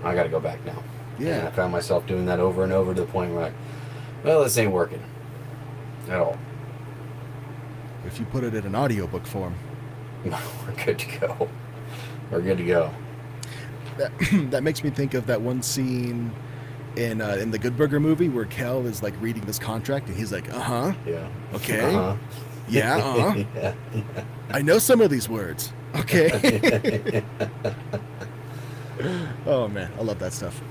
I got to go back now. Yeah. And I found myself doing that over and over to the point where like, well, this ain't working at all. If you put it in an audiobook form, We're good to go. We're good to go. that makes me think of that one scene in the Good Burger movie where Kel is like reading this contract and he's like, Yeah. okay, Uh-huh. yeah, Yeah. I know some of these words, okay. Oh man, I love that stuff.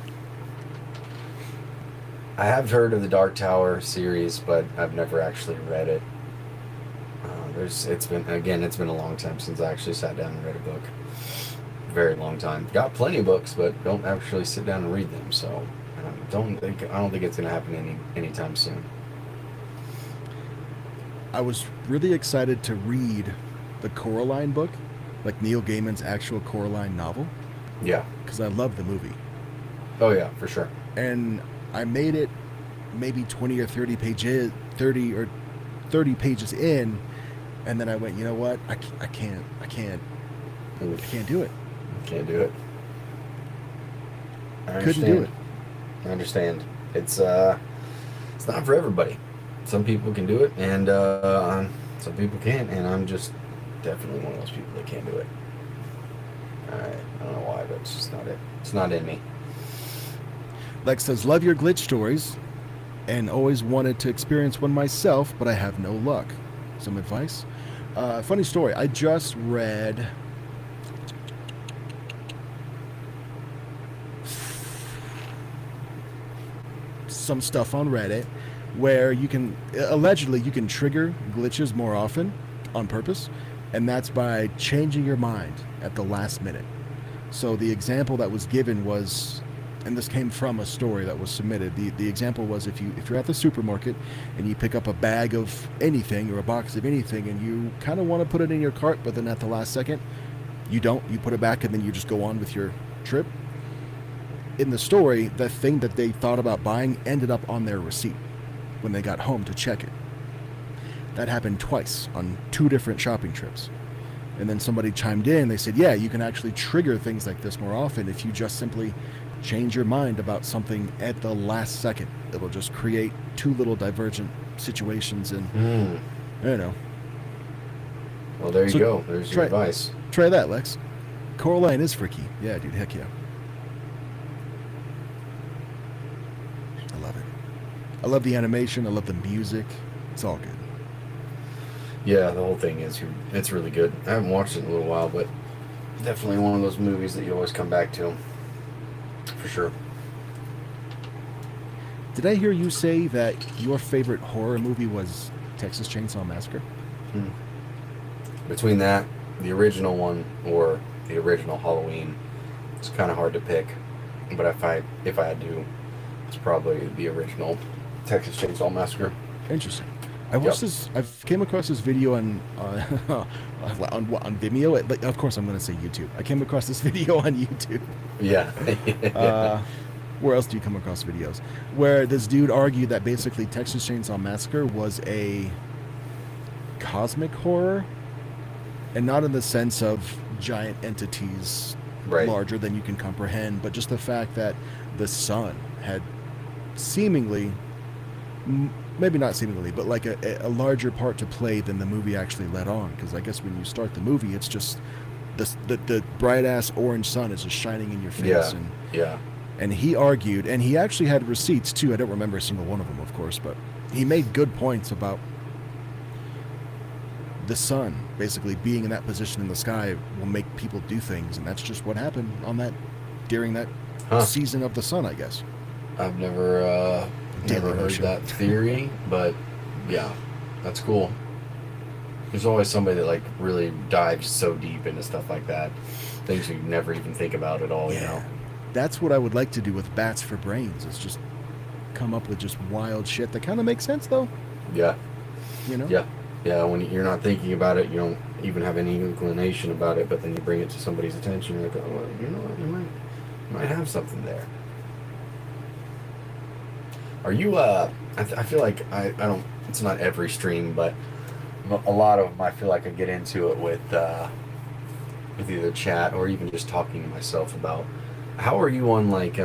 I have heard of the Dark Tower series, but I've never actually read it. It's been a long time since I actually sat down and read a book. Very long time. Got plenty of books, but don't actually sit down and read them. So I don't think it's gonna happen anytime soon. I was really excited to read the Coraline book, like Neil Gaiman's actual Coraline novel, Yeah. because I love the movie. Oh yeah, for sure. And I made it maybe 20 or 30 pages, 30 pages in, and then I went, you know what? I can't do it. Can't do it. I Couldn't do understand. I understand. It's not for everybody. Some people can do it, and some people can't. And I'm just definitely one of those people that can't do it. I don't know why, but it's just not it. It's not in me. Lex says, love your glitch stories and always wanted to experience one myself, but I have no luck. Some advice? Funny story. I just read some stuff on Reddit where you can, allegedly, you can trigger glitches more often on purpose, and that's by changing your mind at the last minute. So the example that was given was, and this came from a story that was submitted. The example was if you're at the supermarket and you pick up a bag of anything or a box of anything and you kind of want to put it in your cart, but then at the last second you don't, you put it back and then you just go on with your trip. In the story, the thing that they thought about buying ended up on their receipt when they got home to check it. That happened twice on 2 different shopping trips. And then somebody chimed in, they said, yeah, you can actually trigger things like this more often if you just simply change your mind about something at the last second. It'll just create 2 little divergent situations, and you know. Well, there you So go. There's your advice. Try that, Lex. Coraline is freaky. Yeah, dude, heck yeah. I love it. I love the animation. I love the music. It's all good. Yeah, the whole thing is, it's really good. I haven't watched it in a little while, but definitely one of those movies that you always come back to. For sure. Did I hear you say that your favorite horror movie was Texas Chainsaw Massacre? Between that, the original one, or the original Halloween, it's kind of hard to pick. But if I had to, it's probably the original Texas Chainsaw Massacre. Interesting. I watched this. I came across this video on Vimeo. Of course, I'm going to say YouTube. I came across this video on YouTube. Yeah. Where else do you come across videos? Where this dude argued that basically Texas Chainsaw Massacre was a cosmic horror, and not in the sense of giant entities Right. larger than you can comprehend, but just the fact that the sun had seemingly, maybe not seemingly, but like a larger part to play than the movie actually let on. Because I guess when you start the movie, it's just the bright ass orange sun is just shining in your face. Yeah. And he argued, and he actually had receipts too. I don't remember a single one of them, of course, but he made good points about the sun basically being in that position in the sky will make people do things, and that's just what happened on that during that season of the sun, I guess. I've never heard that theory, but yeah, that's cool. There's always somebody that like really dives so deep into stuff like that, things you never even think about at all. You know. That's what I would like to do with Bats for Brains, is just come up with just wild shit that kind of makes sense, though. Yeah. You know? Yeah, when you're not thinking about it, you don't even have any inclination about it, but then you bring it to somebody's attention, you're like, oh, well, you know what, you might have something there. Are you, I feel like I don't, it's not every stream, but a lot of them, I feel like I get into it with either chat or even just talking to myself about, how are you on like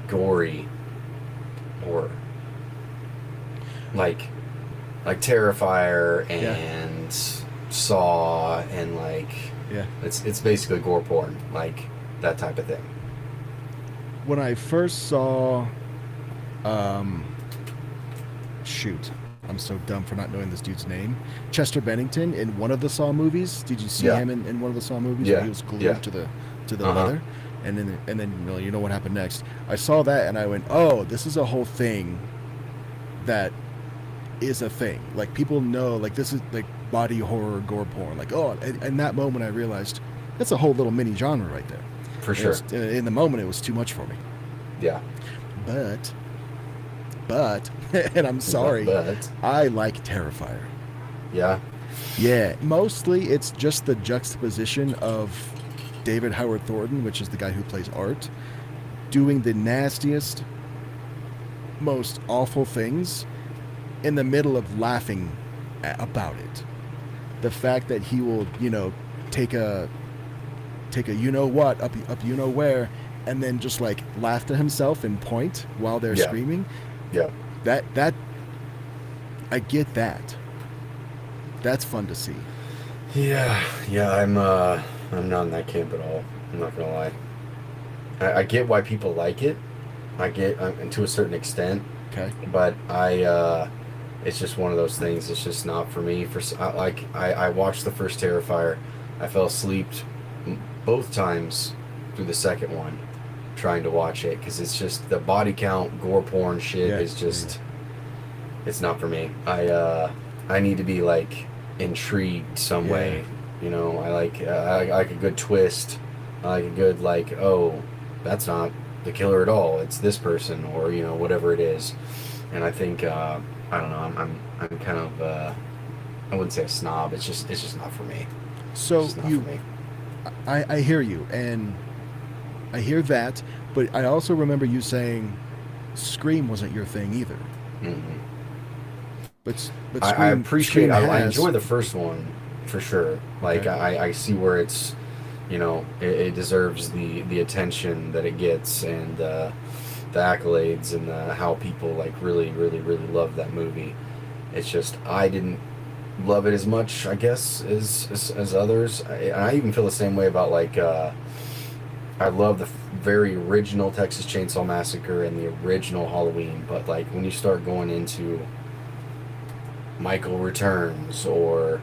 gory horror? Like Terrifier and Saw and like it's basically gore porn, like that type of thing. When I first saw shoot, I'm so dumb for not knowing this dude's name. Chester Bennington in one of the Saw movies. Did you see him in one of the Saw movies? Yeah. Where he was glued to the leather, and then you know what happened next. I saw that and I went, oh, this is a whole thing that is a thing. Like, people know, like, this is like body horror, gore porn. Like, oh, and in that moment I realized that's a whole little mini genre right there. For sure. In the moment, it was too much for me. Yeah. But, and I'm sorry, But I like Terrifier. yeah. Yeah, mostly it's just the juxtaposition of David Howard Thornton, which is the guy who plays Art, doing the nastiest, most awful things in the middle of laughing about it. The fact that he will, take a you know what up you know where, and then just like laugh to himself and point while they're Yeah. screaming. Yeah. That I get that. That's fun to see. Yeah. Yeah. I'm not in that camp at all. I'm not gonna lie. I get why people like it. I get and to a certain extent, Okay. but it's just one of those things. It's just not for me. I watched the first Terrifier. I fell asleep both times through the second one, trying to watch it because it's just the body count, gore porn shit Yeah. is just. It's not for me. I need to be like intrigued some Yeah. way. I like a good twist. I like a good like, oh, that's not the killer at all. It's this person, or whatever it is. And I think I don't know. I'm kind of I wouldn't say a snob. It's just not for me. So It's just not for me. I hear you, and I hear that, but I also remember you saying Scream wasn't your thing either. Mhm. But Scream, I appreciate. Scream I has- enjoy the first one for sure. Like Okay. I see where it's, it deserves the attention that it gets and the accolades and how people like really really really love that movie. It's just I didn't love it as much, I guess, as others. I even feel the same way about like. I love the very original Texas Chainsaw Massacre and the original Halloween, but like when you start going into Michael Returns or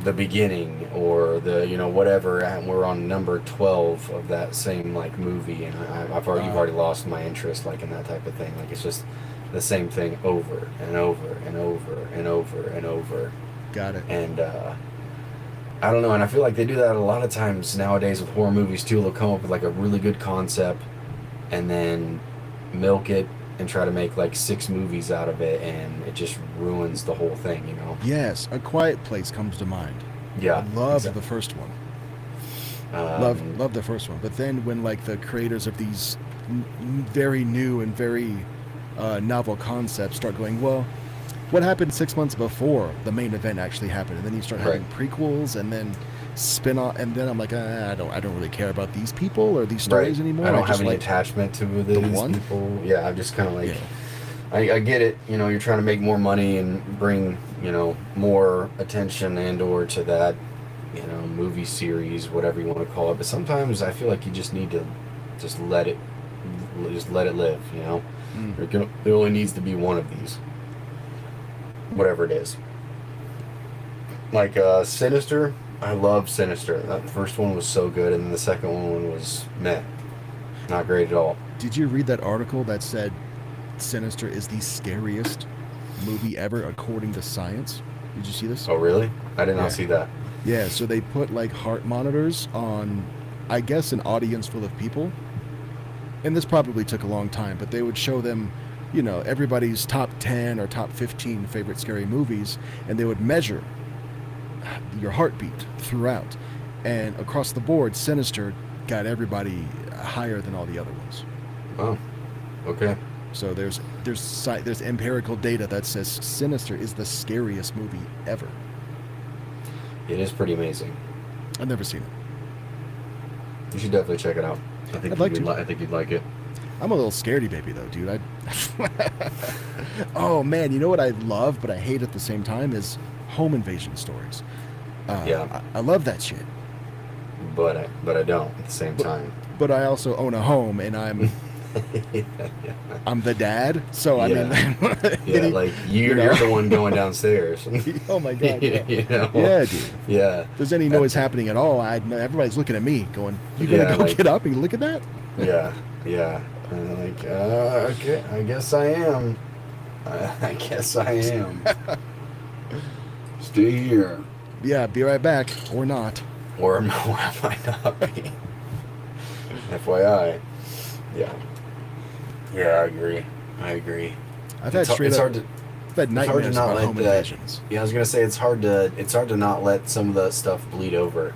The Beginning or the whatever, and we're on number 12 of that same like movie, and you've already lost my interest like in that type of thing. Like it's just the same thing over and over and over and over and over, Got it. and I don't know, and I feel like they do that a lot of times nowadays with horror movies too. They'll come up with like a really good concept and then milk it and try to make like 6 movies out of it, and it just ruins the whole thing. Yes, A Quiet Place comes to mind. Yeah, I love exactly. the first one. Um, Love the first one. But then when like the creators of these very new and very novel concepts start going, well, what happened 6 months before the main event actually happened, and then you start having prequels and then spin off, and then I'm like, I don't really care about these people or these stories anymore. I don't just have any like attachment to these one? people. Yeah, I'm just kind of like, Yeah. I get it. You're trying to make more money and bring more attention and or to that movie series, whatever you want to call it. But sometimes I feel like you just need to just let it live. There only needs to be one of these, whatever it is. Like Sinister. I love Sinister. That first one was so good, and then the second one was meh. Not great at all. Did you read that article that said Sinister is the scariest movie ever according to science? Did you see this? Oh, really? I did not Yeah. see that. Yeah, so they put like heart monitors on, I guess, an audience full of people. And this probably took a long time, but they would show them, everybody's top 10 or top 15 favorite scary movies, and they would measure your heartbeat throughout. And across the board, Sinister got everybody higher than all the other ones. Oh, okay. So there's empirical data that says Sinister is the scariest movie ever. It is pretty amazing. I've never seen it. You should definitely check it out. I'd like to. I think you'd like it. I'm a little scaredy baby though, dude. Oh man, you know what I love but I hate at the same time is home invasion stories. Yeah. I love that shit. But I don't at the same time. But I also own a home, and I'm the dad. So I mean, Yeah, like you're the one going downstairs. oh my god, yeah. Yeah, Dude. Yeah. If there's any noise happening at all, everybody's looking at me, going, "You gonna Yeah, go like- get up and look at that?" Yeah. And I'm like, okay, I guess I am. I guess I am. Stay here. Yeah, be right back, or not. Or I might not be. FYI. Yeah. Yeah, I agree. I've had It's straight up, hard to I've had it's hard to nightmares not about let home that. invasions. Yeah, I was gonna say it's hard to not let some of the stuff bleed over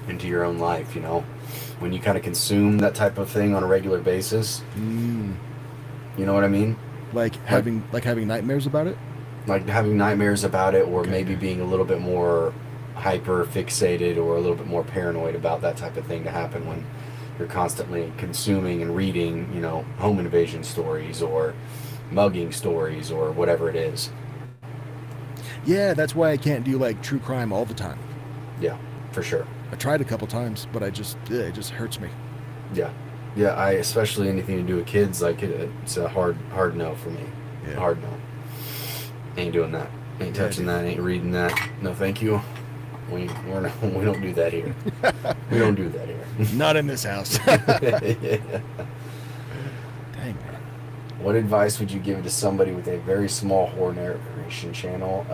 into your own life. When you kind of consume that type of thing on a regular basis. Mm, You know what I mean? Like having nightmares about it. Like having nightmares about it, or Okay. maybe being a little bit more hyper fixated or a little bit more paranoid about that type of thing to happen when you're constantly consuming and reading, home invasion stories or mugging stories or whatever it is. Yeah, that's why I can't do like true crime all the time. Yeah, for sure. I tried a couple times, but it just hurts me. Yeah, yeah. I especially anything to do with kids, like it's a hard no for me. Yeah. Hard no. Ain't doing that. Ain't Yeah, touching dude. that. Ain't reading that. No, thank you. We don't do that here. We don't do that here. Not in this house. Dang, Yeah. man. What advice would you give to somebody with a very small horror narration channel?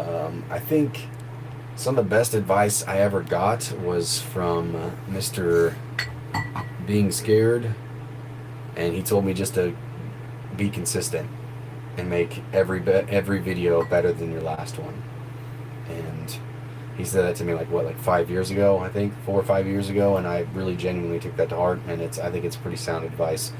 I think some of the best advice I ever got was from Mr. Being Scared, and he told me just to be consistent and make every video better than your last one. And he said that to me like 5 years ago, I think 4 or 5 years ago, and I really genuinely took that to heart. And I think it's pretty sound advice,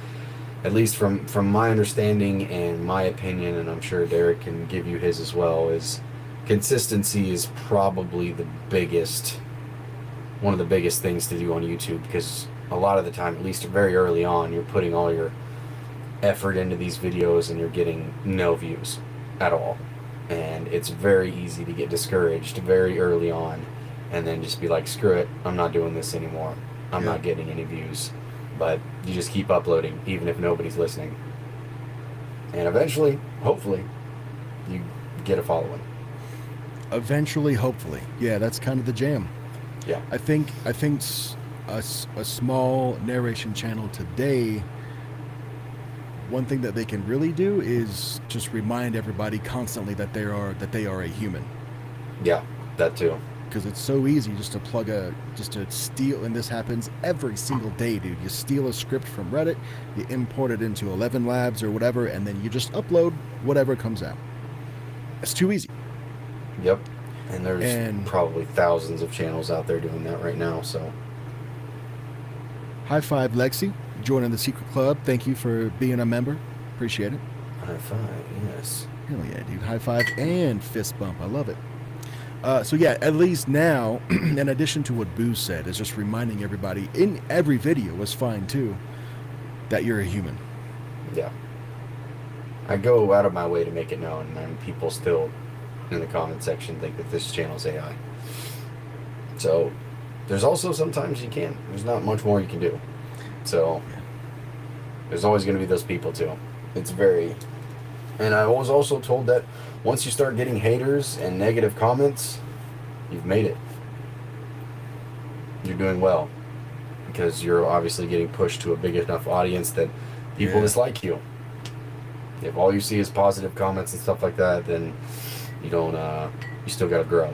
at least from my understanding and my opinion. And I'm sure Derek can give you his as well. Is consistency is probably one of the biggest things to do on YouTube, because a lot of the time, at least very early on, you're putting all your effort into these videos and you're getting no views at all. And it's very easy to get discouraged very early on and then just be like, screw it, I'm not doing this anymore. I'm not getting any views. But you just keep uploading even if nobody's listening. And eventually, hopefully, you get a following. Eventually, hopefully. Yeah, that's kind of the jam. Yeah. I think a small narration channel today, one thing that they can really do is just remind everybody constantly that they are a human. Yeah, that too. Because it's so easy just to steal, and this happens every single day, dude. You steal a script from Reddit, you import it into 11 Labs or whatever, and then you just upload whatever comes out. It's too easy. Yep. And there's probably thousands of channels out there doing that right now, so. High five, Lexi, joining the Secret Club. Thank you for being a member. Appreciate it. High five, yes. Hell yeah, dude. High five and fist bump. I love it. So yeah, at least now, in addition to what Boo said, is just reminding everybody in every video is fine too, that you're a human. Yeah. I go out of my way to make it known, and people still in the comment section think that this channel's AI. So there's also sometimes there's not much more you can do. So there's always going to be those people too. And I was also told that once you start getting haters and negative comments, you've made it. You're doing well, because you're obviously getting pushed to a big enough audience that people dislike you. If all you see is positive comments and stuff like that, then you still gotta grow.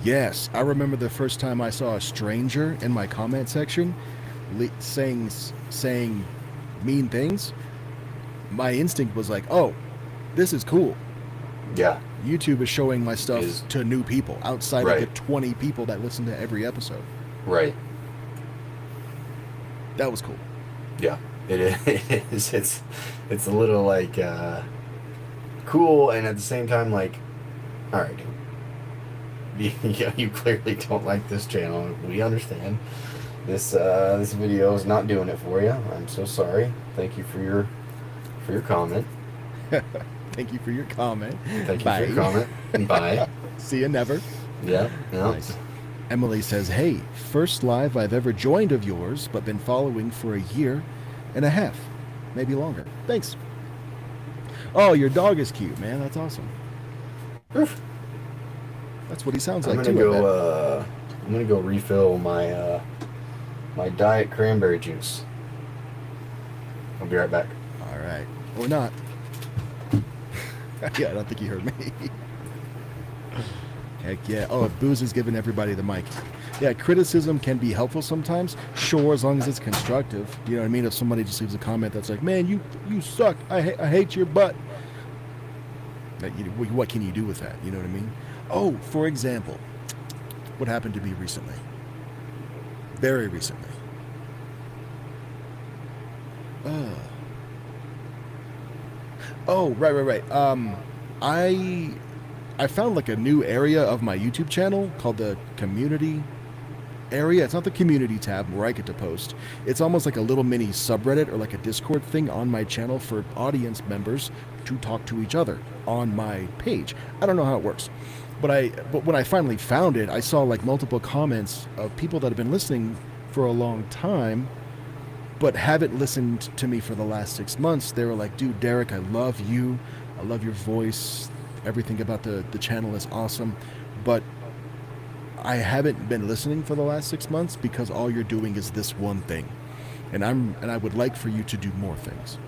Yes, I remember the first time I saw a stranger in my comment section saying mean things. My instinct was like, oh, this is cool. Yeah. YouTube is showing my stuff to new people outside of the 20 people that listen to every episode. Right. That was cool. Yeah, it is. It's a little like cool, and at the same time like, all right, dude, you clearly don't like this channel. We understand. This video is not doing it for you. I'm so sorry. Thank you for your comment. Thank you for your comment. Thank you Bye. for your comment. Bye. See you never. Yeah. No. Nice. Emily says, hey, first live I've ever joined of yours, but been following for a year and a half, maybe longer. Thanks. Oh, your dog is cute, man. That's awesome. Oof. That's what he sounds I'm like gonna too. go. I'm gonna go refill my my diet cranberry juice. I'll be right back. All right, or not. Yeah, I don't think you heard me. Heck yeah. Oh, Booze is giving everybody the mic. Yeah, criticism can be helpful sometimes. Sure, as long as it's constructive. You know what I mean? If somebody just leaves a comment that's like, man, you suck. I hate your butt. What can you do with that? You know what I mean? Oh, for example, what happened to me recently? Very recently. Oh, right. I found like a new area of my YouTube channel called the community area. It's not the community tab where I get to post. It's almost like a little mini subreddit or like a Discord thing on my channel for audience members to talk to each other on my page. I don't know how it works. But when I finally found it, I saw like multiple comments of people that have been listening for a long time but haven't listened to me for the last 6 months. They were like, dude, Derek, I love you. I love your voice. Everything about the channel is awesome. But I haven't been listening for the last 6 months because all you're doing is this one thing. And I would like for you to do more things.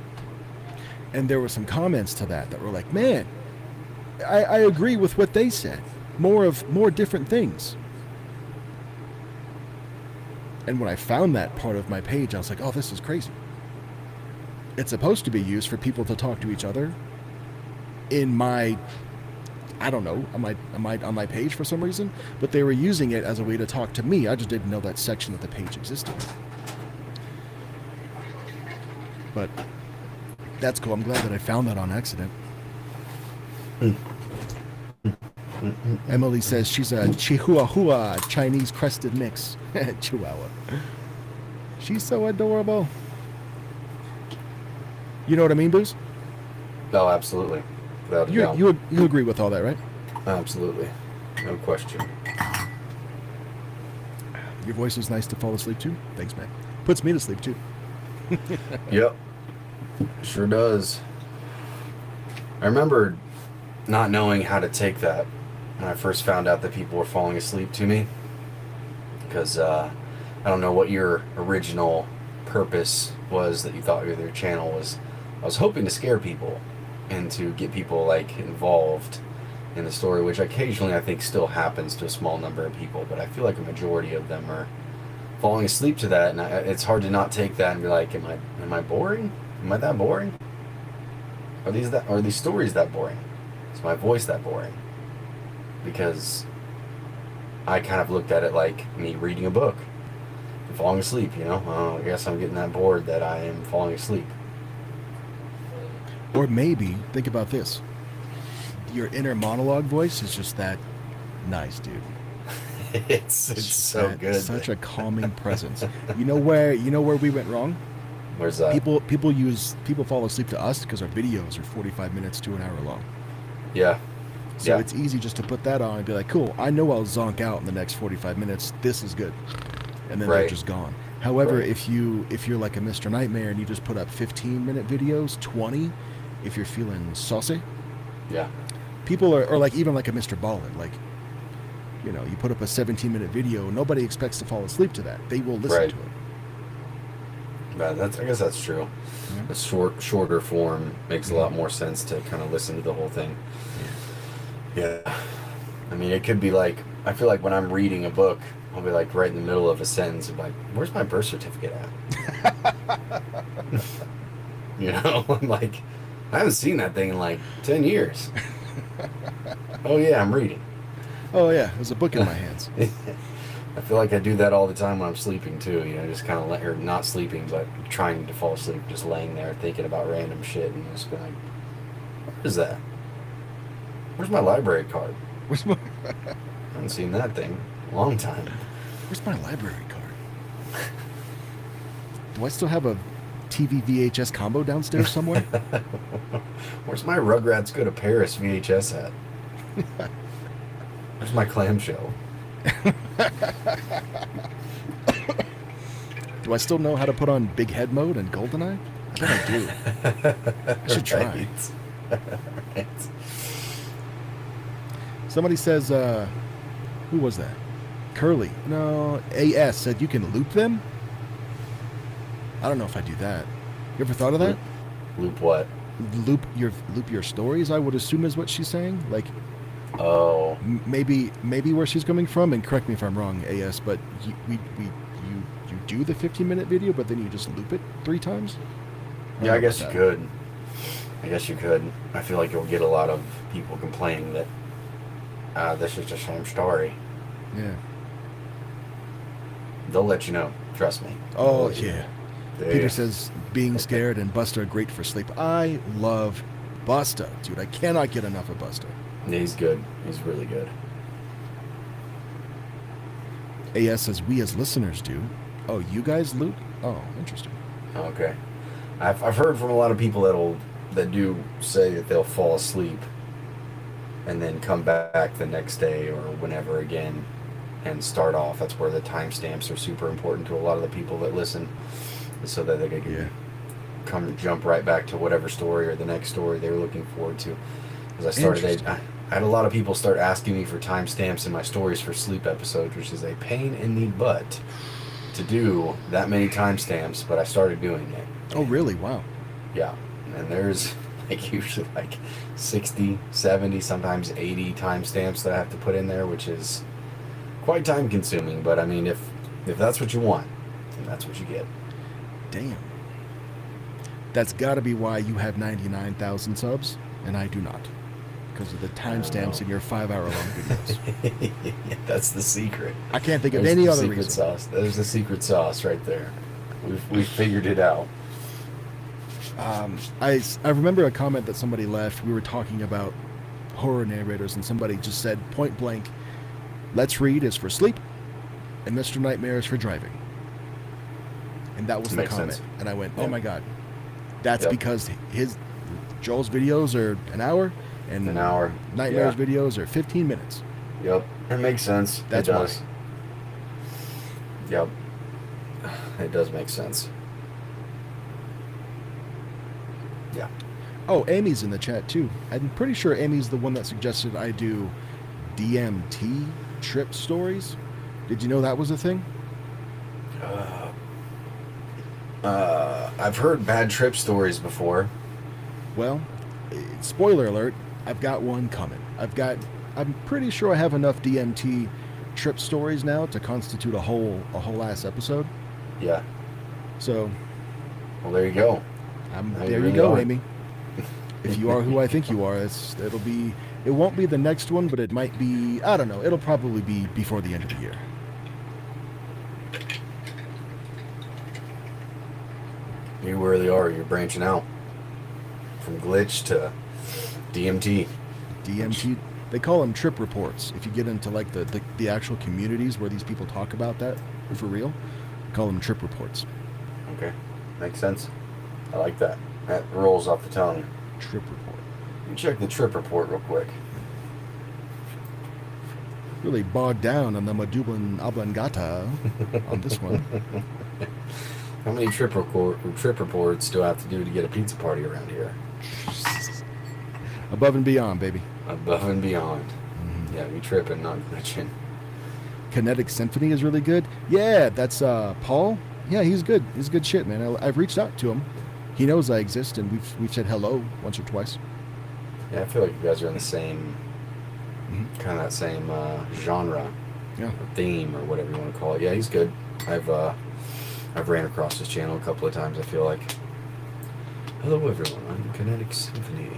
And there were some comments to that were like, man, I agree with what they said. More different things. And when I found that part of my page, I was like, oh, this is crazy. It's supposed to be used for people to talk to each other in my, I don't know, on my page for some reason, but they were using it as a way to talk to me. I just didn't know that section of the page existed. But that's cool. I'm glad that I found that on accident. Emily says she's a Chihuahua Chinese crested mix. Chihuahua. She's so adorable. You know what I mean, Booze? Oh, absolutely. Without a doubt. You agree with all that, right? Absolutely. No question. Your voice is nice to fall asleep to. Thanks, man. Puts me to sleep too. Yep. Sure does. I remember not knowing how to take that when I first found out that people were falling asleep to me. Because I don't know what your original purpose was that you thought your channel was. I was hoping to scare people and to get people like involved in the story, which occasionally I think still happens to a small number of people, but I feel like a majority of them are falling asleep to that, and it's hard to not take that and be like, am I boring? Am I that boring? Are these stories that boring? Is my voice that boring? Because I kind of looked at it like me reading a book and falling asleep, you know? I guess I'm getting that bored that I am falling asleep. Or maybe, think about this. Your inner monologue voice is just that nice, dude. it's so good. Such a calming presence. You know where we went wrong? Where's that? People fall asleep to us because our videos are 45 minutes to an hour long. Yeah. So yeah. it's easy just to put that on and be like, cool, I know I'll zonk out in the next 45 minutes. This is good. And then they're just gone. However, Right. if you're like a Mr. Nightmare and you just put up 15-minute videos, 20, if you're feeling saucy, Yeah. people are like, even like a Mr. Ballin, like, you know, you put up a 17-minute video, nobody expects to fall asleep to that. They will listen Right. to it. I guess that's true. Yeah. The shorter form makes a lot more sense to kind of listen to the whole thing. Yeah. I mean, it could be like, I feel like when I'm reading a book, I'll be like right in the middle of a sentence, and like, where's my birth certificate at? You know, I'm like, I haven't seen that thing in like 10 years. Oh yeah, I'm reading. Oh yeah, there's a book in my hands. I feel like I do that all the time when I'm sleeping too, you know, just kind of or not sleeping, but trying to fall asleep, just laying there thinking about random shit, and just being like, what is that? Where's my library card? Where's my I haven't seen that thing in a long time. Where's my library card? Do I still have a TV VHS combo downstairs somewhere? Where's my Rugrats Go to Paris VHS at? Where's my clamshell? Do I still know how to put on big head mode and GoldenEye? I bet I do. I should try. Right. Somebody says, who was that? Curly. No, AS said you can loop them? I don't know if I do that. You ever thought of that? Loop what? Loop your stories, I would assume is what she's saying. Like, Oh. maybe where she's coming from, and correct me if I'm wrong, AS, but you do the 15-minute video, but then you just loop it 3 times? Yeah, I guess you could. I guess you could. I feel like you'll get a lot of people complaining that this is the same story. Yeah. They'll let you know. Trust me. Oh, They'll let you yeah. know. Peter says being scared and Buster are great for sleep. I love Busta, dude, I cannot get enough of Busta. Yeah, he's good. He's really good. AS says we as listeners do. Oh, you guys loot? Oh, interesting. Okay. I've heard from a lot of people that do say that they'll fall asleep and then come back the next day or whenever again and start off. That's where the timestamps are super important to a lot of the people that listen, so that they can jump right back to whatever story or the next story they were looking forward to. As I had a lot of people start asking me for timestamps in my stories for sleep episodes, which is a pain in the butt to do that many timestamps, but I started doing it. Oh, really? Wow. Yeah. And there's usually 60, 70, sometimes 80 timestamps that I have to put in there, which is quite time consuming. But I mean, if that's what you want, then that's what you get. Damn. That's got to be why you have 99,000 subs and I do not. Because of the timestamps in your 5-hour-long videos. That's the secret. I can't think of There's any the other secret reason. sauce. There's the secret sauce right there. We've figured it out. I remember a comment that somebody left. We were talking about horror narrators, and somebody just said point blank, "Let's Read is for sleep, and Mr. Nightmare is for driving." And that was the Makes comment. sense. And I went, "Oh Yep. my god, that's Yep. because Joel's videos are an hour, and An hour. Nightmare's Yeah. videos are 15 minutes." Yep. It makes sense. That's it does. Yep. It does make sense. Yeah. Oh, Amy's in the chat too. I'm pretty sure Amy's the one that suggested I do DMT trip stories. Did you know that was a thing? I've heard bad trip stories before. Well, spoiler alert, I've got one coming. I'm pretty sure I have enough DMT trip stories now to constitute a whole ass episode. Yeah. So, Well, there you go. there you you really go, are. Amy. If you are who I think you are, it won't be the next one, but it might be, I don't know, it'll probably be before the end of the year. You really are. You're branching out from glitch to DMT. DMT, they call them trip reports. If you get into like the actual communities where these people talk about that for real, call them trip reports. Okay. Makes sense. I like that. That rolls off the tongue. Trip report. You check the trip report real quick. Really bogged down on the Madublan Oblongata on this one. How many trip reports do I have to do to get a pizza party around here? Above and beyond, baby. Above and beyond. Yeah, we tripping, not glitching. Kinetic Symphony is really good. Yeah, that's Paul. Yeah, he's good. He's good shit, man. I've reached out to him. He knows I exist, and we've said hello once or twice. Yeah, I feel like you guys are in the same, kind of that same genre, Yeah. or theme, or whatever you want to call it. Yeah, he's good. I've ran across his channel a couple of times. I feel like, hello everyone, I'm Kinetic Symphony,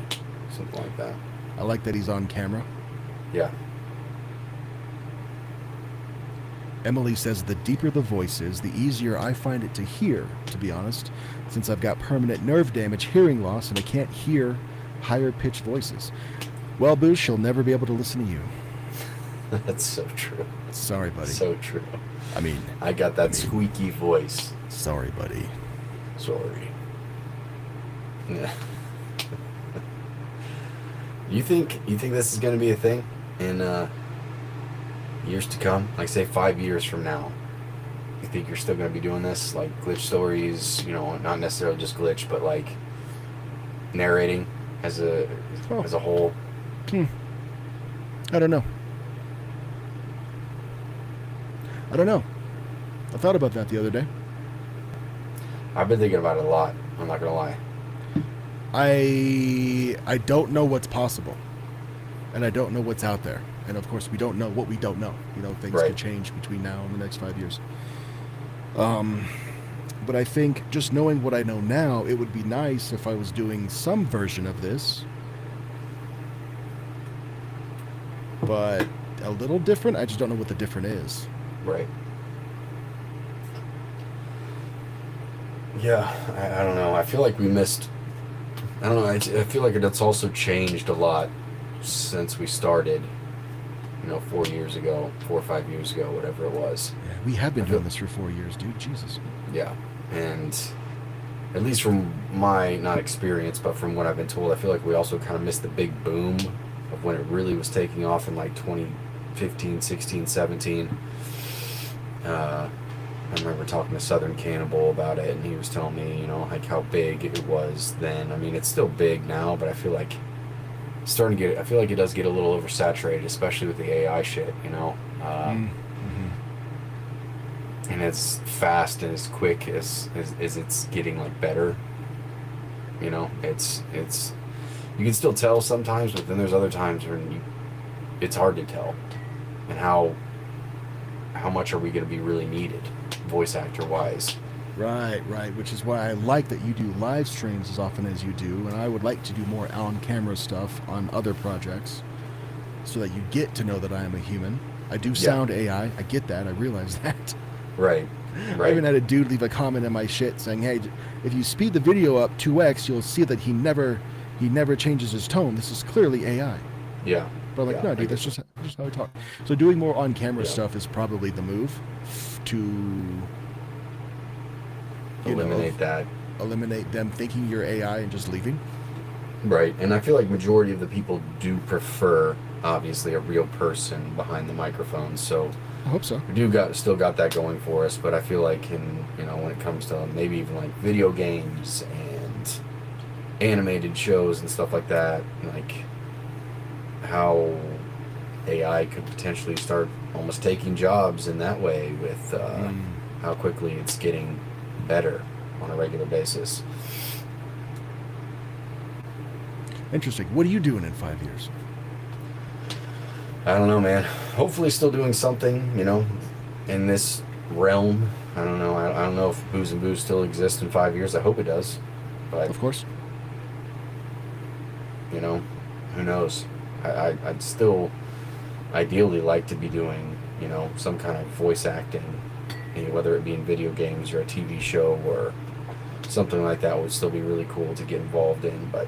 something like that. I like that he's on camera. Yeah. Emily says the deeper the voice is, the easier I find it to hear, to be honest, since I've got permanent nerve damage, hearing loss, and I can't hear higher pitched voices. Well, Boosh, she'll never be able to listen to you. That's so true. Sorry, buddy. So true. I mean, I got that squeaky voice. sorry, buddy. Sorry. Yeah. You think this is going to be a thing in years to come? Like, say 5 years from now. You think you're still going to be doing this? Like, glitch stories, not necessarily just glitch, but like narrating as a whole? I don't know. I thought about that the other day. I've been thinking about it a lot. I'm not going to lie. I don't know what's possible, and I don't know what's out there, and of course we don't know what we don't know. Things Right. could change between now and the next 5 years. But I think just knowing what I know now, it would be nice if I was doing some version of this, but a little different. I just don't know what the different is. Right. Yeah, I don't know. I feel like we missed I don't know. I feel like it's also changed a lot since we started. 4 years ago, 4 or 5 years ago, whatever it was. Yeah, we have been I feel- doing this for 4 years, dude. Jesus. Yeah, and at least from my not experience, but from what I've been told, I feel like we also kind of missed the big boom of when it really was taking off in like 2015, 16, 17. I remember talking to Southern Cannibal about it, and he was telling me, like how big it was then. I mean, it's still big now, but I feel like it's starting to get. I feel like it does get a little oversaturated, especially with the AI shit. And as fast and as quick as it's getting like better. It's you can still tell sometimes, but then there's other times when it's hard to tell, and how much are we going to be really needed, voice actor wise. Right, which is why I like that you do live streams as often as you do, and I would like to do more on-camera stuff on other projects so that you get to know that I am a human. I do sound AI, I get that, I realize that. Right. I even had a dude leave a comment in my shit saying, hey, if you speed the video up 2x, you'll see that he never changes his tone. This is clearly AI. Yeah. But I'm like, Yeah, no, I dude, get that's just how I talk. So doing more on-camera Yeah. stuff is probably the move to eliminate them thinking you're AI and just leaving. Right, and I feel like majority of the people do prefer, obviously, a real person behind the microphone. So I hope so. we still got that going for us. But I feel like when it comes to maybe even like video games and animated shows and stuff like that, like how AI could potentially start almost taking jobs in that way with how quickly it's getting better on a regular basis. Interesting. What are you doing in 5 years? I don't know, man. Hopefully still doing something, in this realm. I don't know. I don't know if Booze and Booze still exists in 5 years. I hope it does. But, Of course. who knows? I'd still ideally like to be doing, some kind of voice acting, whether it be in video games or a TV show or something like that would still be really cool to get involved in. But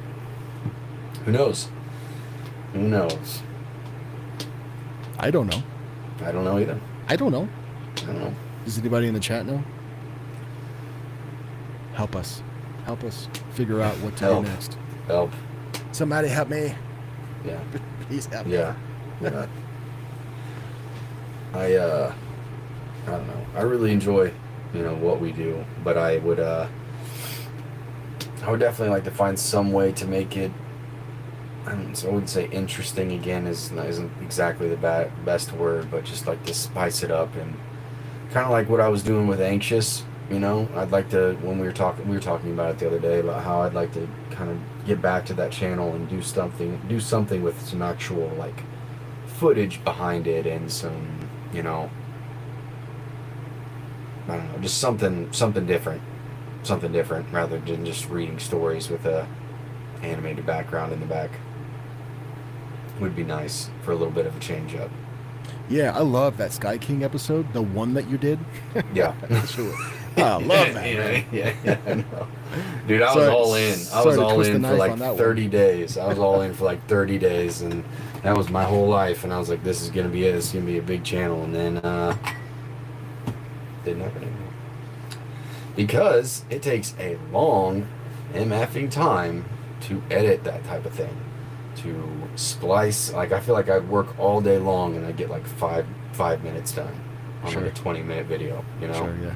who knows? Who knows? I don't know. I don't know either. I don't know. I don't know. Does anybody in the chat know? Help us. Help us figure out what to Help. do next. Help. Somebody help me. Yeah. Please help me. Yeah. Yeah. I don't know. I really enjoy, what we do, but I would definitely like to find some way to make it. I wouldn't say interesting again isn't exactly the best word, but just like to spice it up and kind of like what I was doing with Anxious. I'd like to, when we were talking about it the other day about how I'd like to kind of get back to that channel and do something with some actual like footage behind it and some, I don't know, just something different rather than just reading stories with a animated background in the back. Would be nice for a little bit of a change up. Yeah, I love that Sky King episode, the one that you did. Yeah. Sure. I love that, man. Yeah, I know. Dude, I was Sorry- all in. I sorry was to all twist the in for knife like on that 30 days. I was all in for like 30 days, and that was my whole life. And I was like, this is going to be it. This is going to be a big channel. And then, didn't happen anymore. Because it takes a long MFing time to edit that type of thing. To splice. Like, I feel like I'd work all day long and I'd get like five minutes done on Sure. like a 20-minute video, Sure, yeah.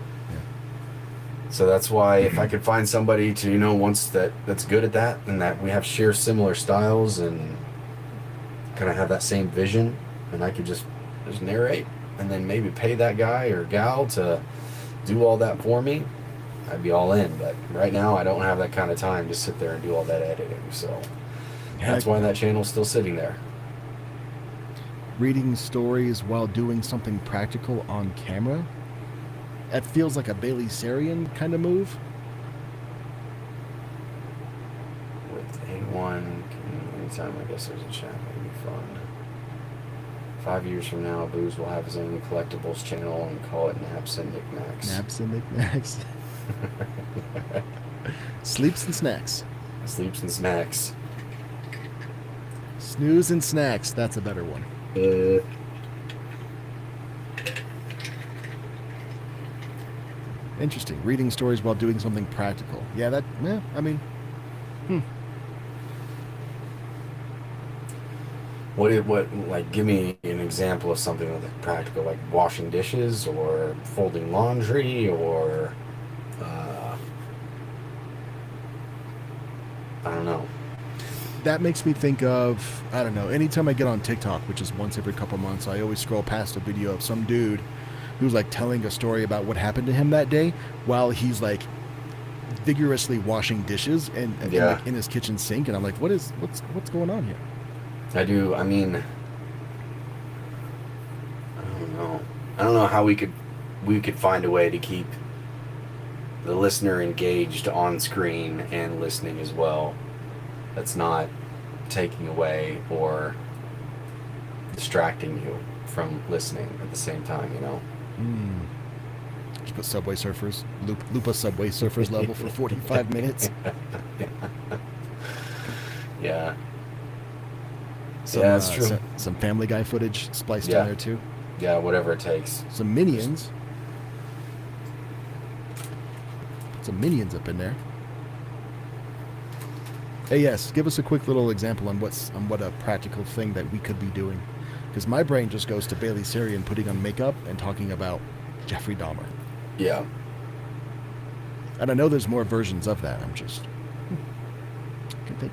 So that's why if I could find somebody to, once that's good at that and that we have share similar styles and kind of have that same vision, and I could just narrate and then maybe pay that guy or gal to do all that for me, I'd be all in. But right now I don't have that kind of time to sit there and do all that editing. So that's why that channel's still sitting there. Reading stories while doing something practical on camera, that feels like a Bailey Sarian kind of move. With A1, anytime I guess there's a chat, maybe fun. 5 years from now, Booze will have his own collectibles channel and call it Naps and Knickknacks. Naps and knickknacks. Sleeps and snacks. Sleeps and snacks. Snooze and snacks. That's a better one. Uh, Interesting. Reading stories while doing something practical. Yeah, that. Yeah, I mean, what, like, give me an example of something that's practical, like washing dishes or folding laundry or, I don't know. that makes me think of, I don't know, anytime I get on TikTok, which is once every couple months, I always scroll past a video of some dude who's like telling a story about what happened to him that day while he's like vigorously washing dishes and Yeah. like, in his kitchen sink, and I'm like, what's going on here? I do. I mean, I don't know. I don't know how we could find a way to keep the listener engaged on screen and listening as well. That's not taking away or distracting you from listening at the same time. You know. Just put Subway Surfers, loop a Subway Surfers level for 45 minutes. Yeah. Some, Yeah, that's true. Some Family Guy footage spliced Yeah. in there too. Yeah. Whatever it takes. Some Minions. Put some Minions up in there. Hey, yes, give us a quick little example on what a practical thing that we could be doing, because my brain just goes to Bailey Sarian putting on makeup and talking about Jeffrey Dahmer, Yeah. and I know there's more versions of that. I'm just can think.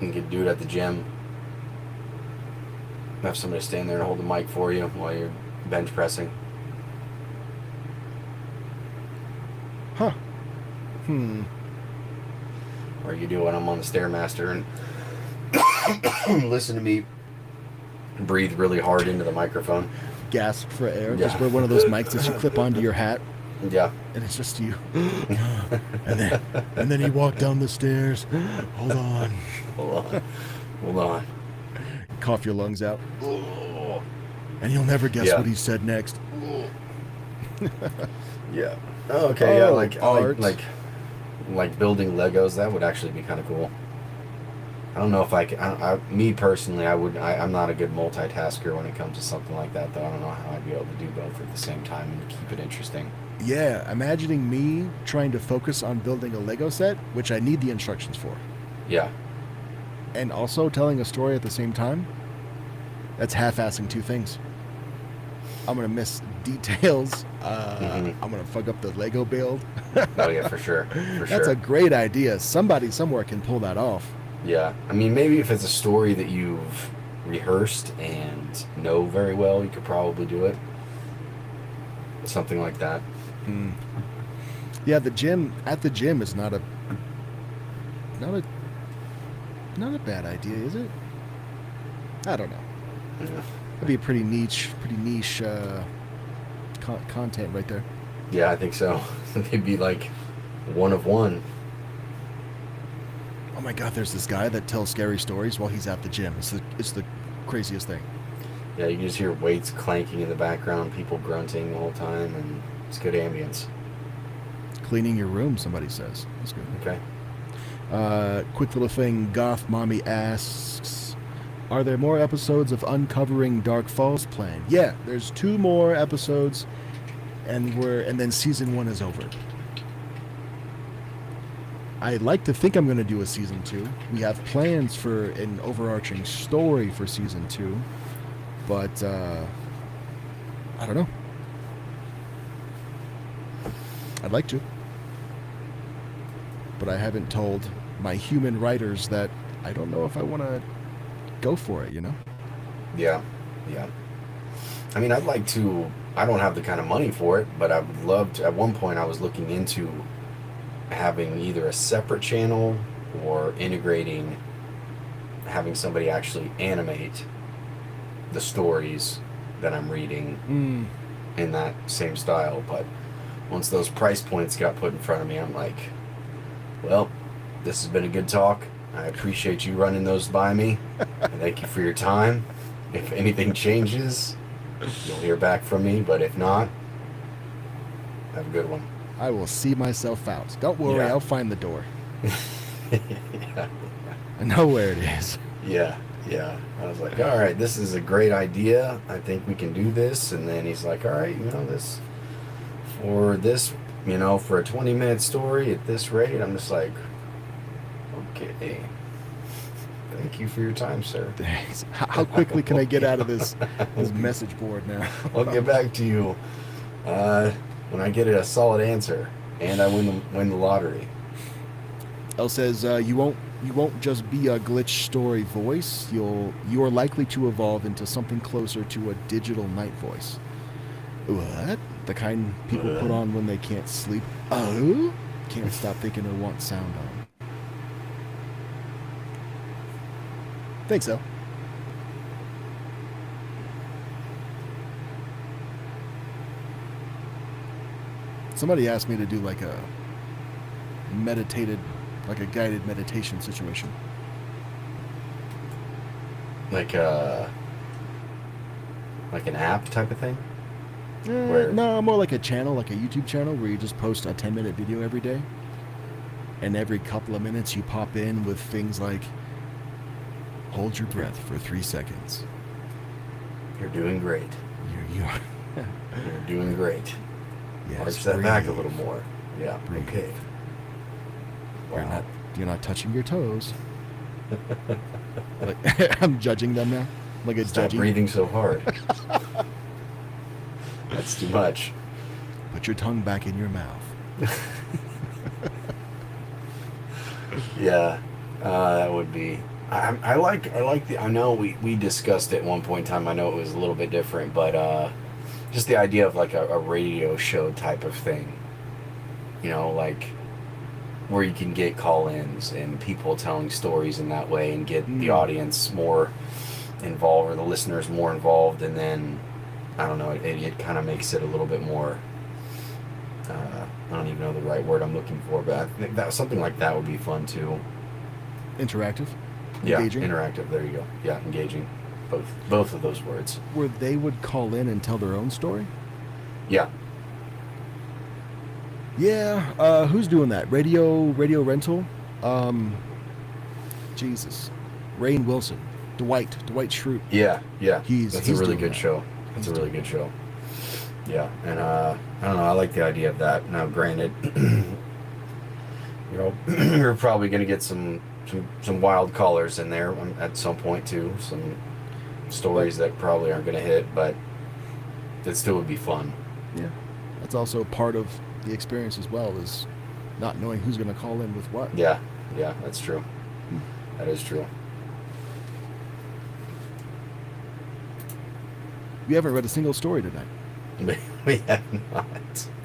You can do it at the gym. Have somebody stand there and hold the mic for you while you're bench pressing. Huh? Or you do when I'm on the Stairmaster and listen to me breathe really hard into the microphone. Gasp for air. Yeah. Just wear one of those mics that you clip onto your hat, Yeah. and it's just you. and then you walk down the stairs. Hold on. Hold on. Hold on. Cough your lungs out, Oh. and you'll never guess Yeah. what he said next. Yeah. Oh, okay. Yeah. Oh, Like art. like building Legos. That would actually be kind of cool. I don't know if I can. Me personally, I'm not a good multitasker when it comes to something like that. Though I don't know how I'd be able to do both at the same time and keep it interesting. Yeah, imagining me trying to focus on building a Lego set, which I need the instructions for, Yeah. and also telling a story at the same time. That's half-assing two things. I'm gonna miss details. I'm gonna fuck up the Lego build. Oh yeah, for sure. For That's sure. a great idea. Somebody somewhere can pull that off. Yeah, I mean, maybe if it's a story that you've rehearsed and know very well, you could probably do it. Something like that. Yeah, the gym is not a bad idea, is it? I don't know. Yeah, That'd be a pretty niche content right there. yeah, I think so. They'd be like one of one. Oh my God, there's this guy that tells scary stories while he's at the gym. It's the craziest thing. Yeah, you can just hear weights clanking in the background, people grunting the whole time, and it's good ambience. Cleaning your room, somebody says. That's good. Okay. Quick little thing. Goth Mommy asks, are there more episodes of Uncovering Dark Falls planned? Yeah, there's 2 more episodes, and then season 1 is over. I'd like to think I'm going to do a season 2. We have plans for an overarching story for season 2, but I don't know. I'd like to, but I haven't told my human writers that I don't know if I want to go for it, you know? Yeah, yeah. I mean, I'd like to. I don't have the kind of money for it, but I would love to. At one point, I was looking into having either a separate channel or integrating, having somebody actually animate the stories that I'm reading in that same style. But once those price points got put in front of me, I'm like, well, this has been a good talk. I appreciate you running those by me. And thank you for your time. If anything changes, you'll hear back from me. But if not, have a good one. I will see myself out. Don't worry, Yeah. I'll find the door. Yeah. I know where it is. Yeah, yeah. I was like, all right, this is a great idea. I think we can do this. And then he's like, all right, for a 20-minute story at this rate, I'm just like, okay. Thank you for your time, sir. Thanks. How quickly can I get out of this message board now? I'll get back to you when I get a solid answer and I win the lottery. Elle says you won't just be a glitch story voice. You are likely to evolve into something closer to a digital night voice. What? The kind people put on when they can't sleep. Oh? Can't stop thinking or want sound on. Thanks, Elle. Somebody asked me to do like a guided meditation situation. Like an app type of thing? No, more like a channel, like a YouTube channel where you just post a 10-minute video every day. And every couple of minutes you pop in with things like, hold your breath for 3 seconds. You're doing great. You're You're doing great. yes, Arch that back a breathe. little more. Yeah, Breathe. okay. Wow. You're not touching your toes. Like, I'm judging them now. Like a Stop judging. breathing so hard. That's too much. Put your tongue back in your mouth. Yeah, that would be. I like the. I know we discussed it at one point in time. I know it was a little bit different, but just the idea of like a radio show type of thing. Like where you can get call-ins and people telling stories in that way, and get the audience more involved, or the listeners more involved, and then I don't know. It kind of makes it a little bit more. I don't even know the right word I'm looking for, but I think that something like that would be fun too. Interactive. Yeah, Engaging. interactive. There you go. Yeah, engaging. Both of those words. Where they would call in and tell their own story? Yeah. Yeah, who's doing that? Radio Rental? Jesus. Rainn Wilson. Dwight Schrute. Yeah. That's That's a really doing good that. show. That's a really good show. Yeah, and I don't know. I like the idea of that. Now, granted, you're probably going to get some wild callers in there at some point too. Some stories that probably aren't going to hit, but it still would be fun. Yeah. That's also part of the experience as well, is not knowing who's going to call in with what. Yeah, that's true. That is true. We haven't read a single story tonight. We have not.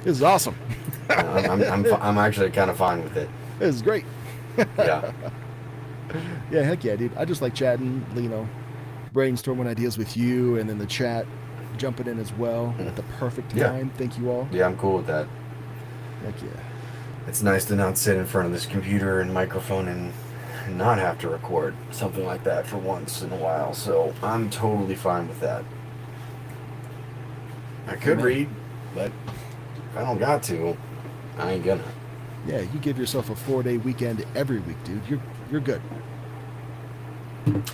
This is awesome. I'm actually kind of fine with it. This is great. Yeah. Yeah, heck yeah, dude. I just like chatting, brainstorming ideas with you, and then the chat jumping in as well at the perfect Yeah. time. Thank you all. Yeah, I'm cool with that. Heck yeah. It's nice to not sit in front of this computer and microphone and not have to record something like that for once in a while. So I'm totally fine with that. I could Amen. read, but if I don't got to, I ain't gonna. Yeah, you give yourself a 4-day weekend every week, dude. You're good.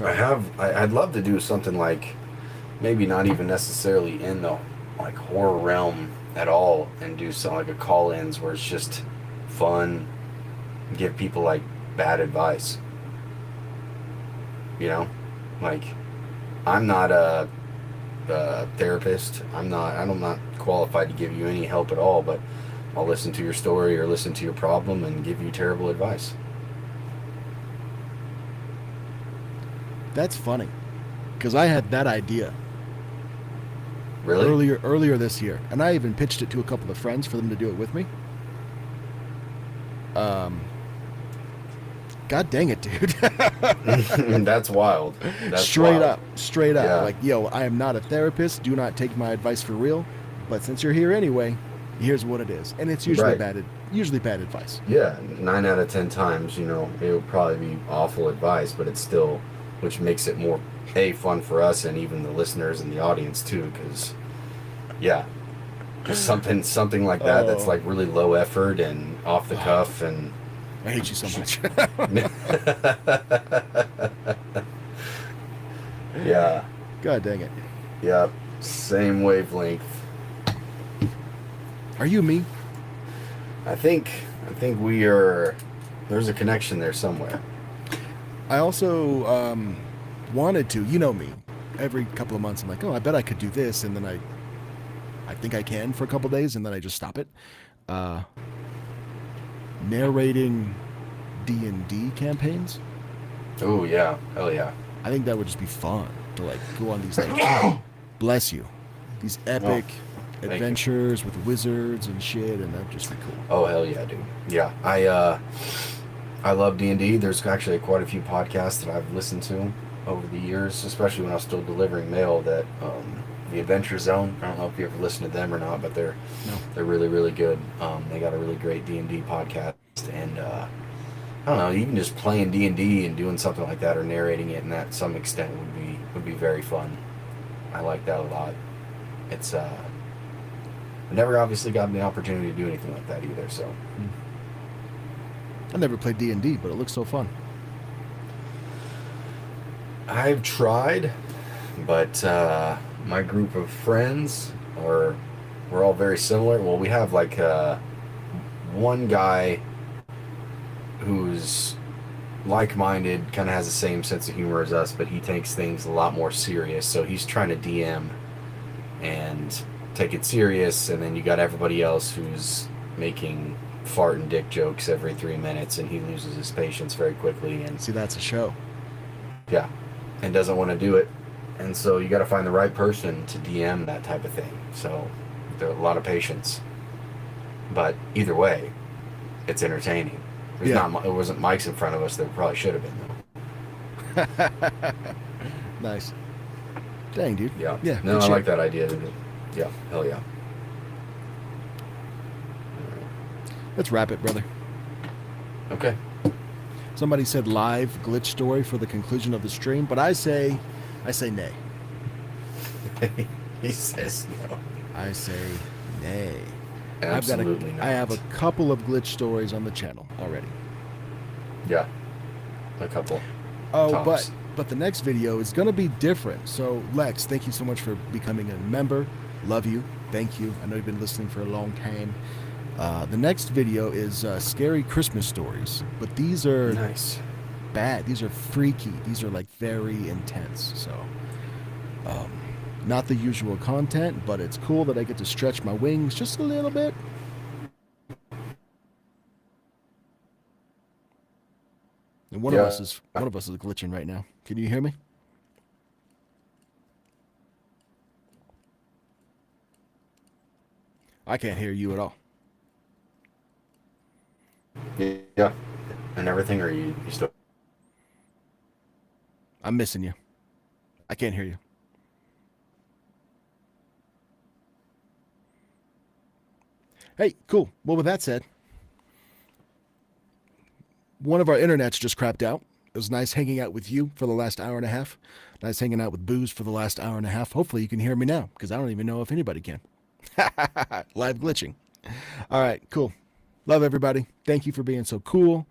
I'd love to do something like, maybe not even necessarily in the like horror realm at all, and do something like a call-ins where it's just fun, give people like bad advice. Like I'm not a therapist. I'm not qualified to give you any help at all, but I'll listen to your story or listen to your problem and give you terrible advice. That's funny, because I had that idea Really? earlier this year, and I even pitched it to a couple of friends for them to do it with me. God dang it, dude. That's wild. That's straight wild. up. Yeah. Like, yo, I am not a therapist. Do not take my advice for real. But since you're here anyway, here's what it is, and it's usually Right. bad advice. Yeah, 9 out of 10 times, it would probably be awful advice, but it's still, which makes it more fun for us and even the listeners and the audience too. Because, yeah, Just something like that. That's Oh. like really low effort and off the cuff and. I hate you so much. Yeah. God dang it. Yep. Same wavelength. Are you me? I think we are. There's a connection there somewhere. I also wanted to, you know me. Every couple of months, I'm like, oh, I bet I could do this, and then I think I can for a couple of days, and then I just stop it. Narrating D&D campaigns. Oh yeah, hell yeah. I think that would just be fun to like go on these like, bless you, these epic you. adventures with wizards and shit, and that'd just be cool. Oh hell yeah, dude. Yeah, I love D&D. There's actually quite a few podcasts that I've listened to over the years, especially when I was still delivering mail. That the Adventure Zone. I don't know if you ever listened to them or not, but they're really really good. They got a really great D&D podcast, and I don't know, even just playing D&D and doing something like that or narrating it in that some extent would be very fun. I like that a lot. It's I never obviously gotten the opportunity to do anything like that either, so. I never played D&D, but it looks so fun. I've tried, but my group of friends we're all very similar. Well, we have like one guy who's like-minded, kind of has the same sense of humor as us, but he takes things a lot more serious. So he's trying to DM and take it serious, and then you got everybody else who's making fart and dick jokes every 3 minutes, and he loses his patience very quickly. And See, that's a show. yeah, and doesn't want to do it. And so you got to find the right person to DM that type of thing. So there's a lot of patience. But either way, it's entertaining. There's Yeah. it wasn't mics in front of us. There probably should have been though. Nice. Dang, dude. Yeah. Yeah. No, good I shit. like that idea. Yeah. Hell yeah. Let's wrap it, brother. Okay. Somebody said live glitch story for the conclusion of the stream, but I say nay. He says no. I say nay. Absolutely not. I have a couple of glitch stories on the channel already. Yeah. A couple. Oh, Tops. but the next video is going to be different. So Lex, thank you so much for becoming a member. Love you. Thank you. I know you've been listening for a long time. The next video is scary Christmas stories, but these are Nice. bad. These are freaky. These are like very intense. So, not the usual content, but it's cool that I get to stretch my wings just a little bit. And one of us is glitching right now. Can you hear me? I can't hear you at all. Yeah. And everything, or you still? I'm missing you. I can't hear you. Hey, cool. Well, with that said, one of our internets just crapped out. It was nice hanging out with you for the last hour and a half. Nice hanging out with Booze for the last hour and a half. Hopefully you can hear me now, because I don't even know if anybody can. Live glitching. All right, cool. Love everybody. Thank you for being so cool.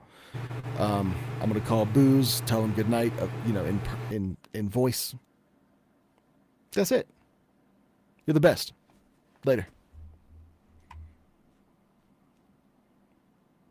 I'm gonna call Booze, tell him good night. In voice. That's it. You're the best. Later.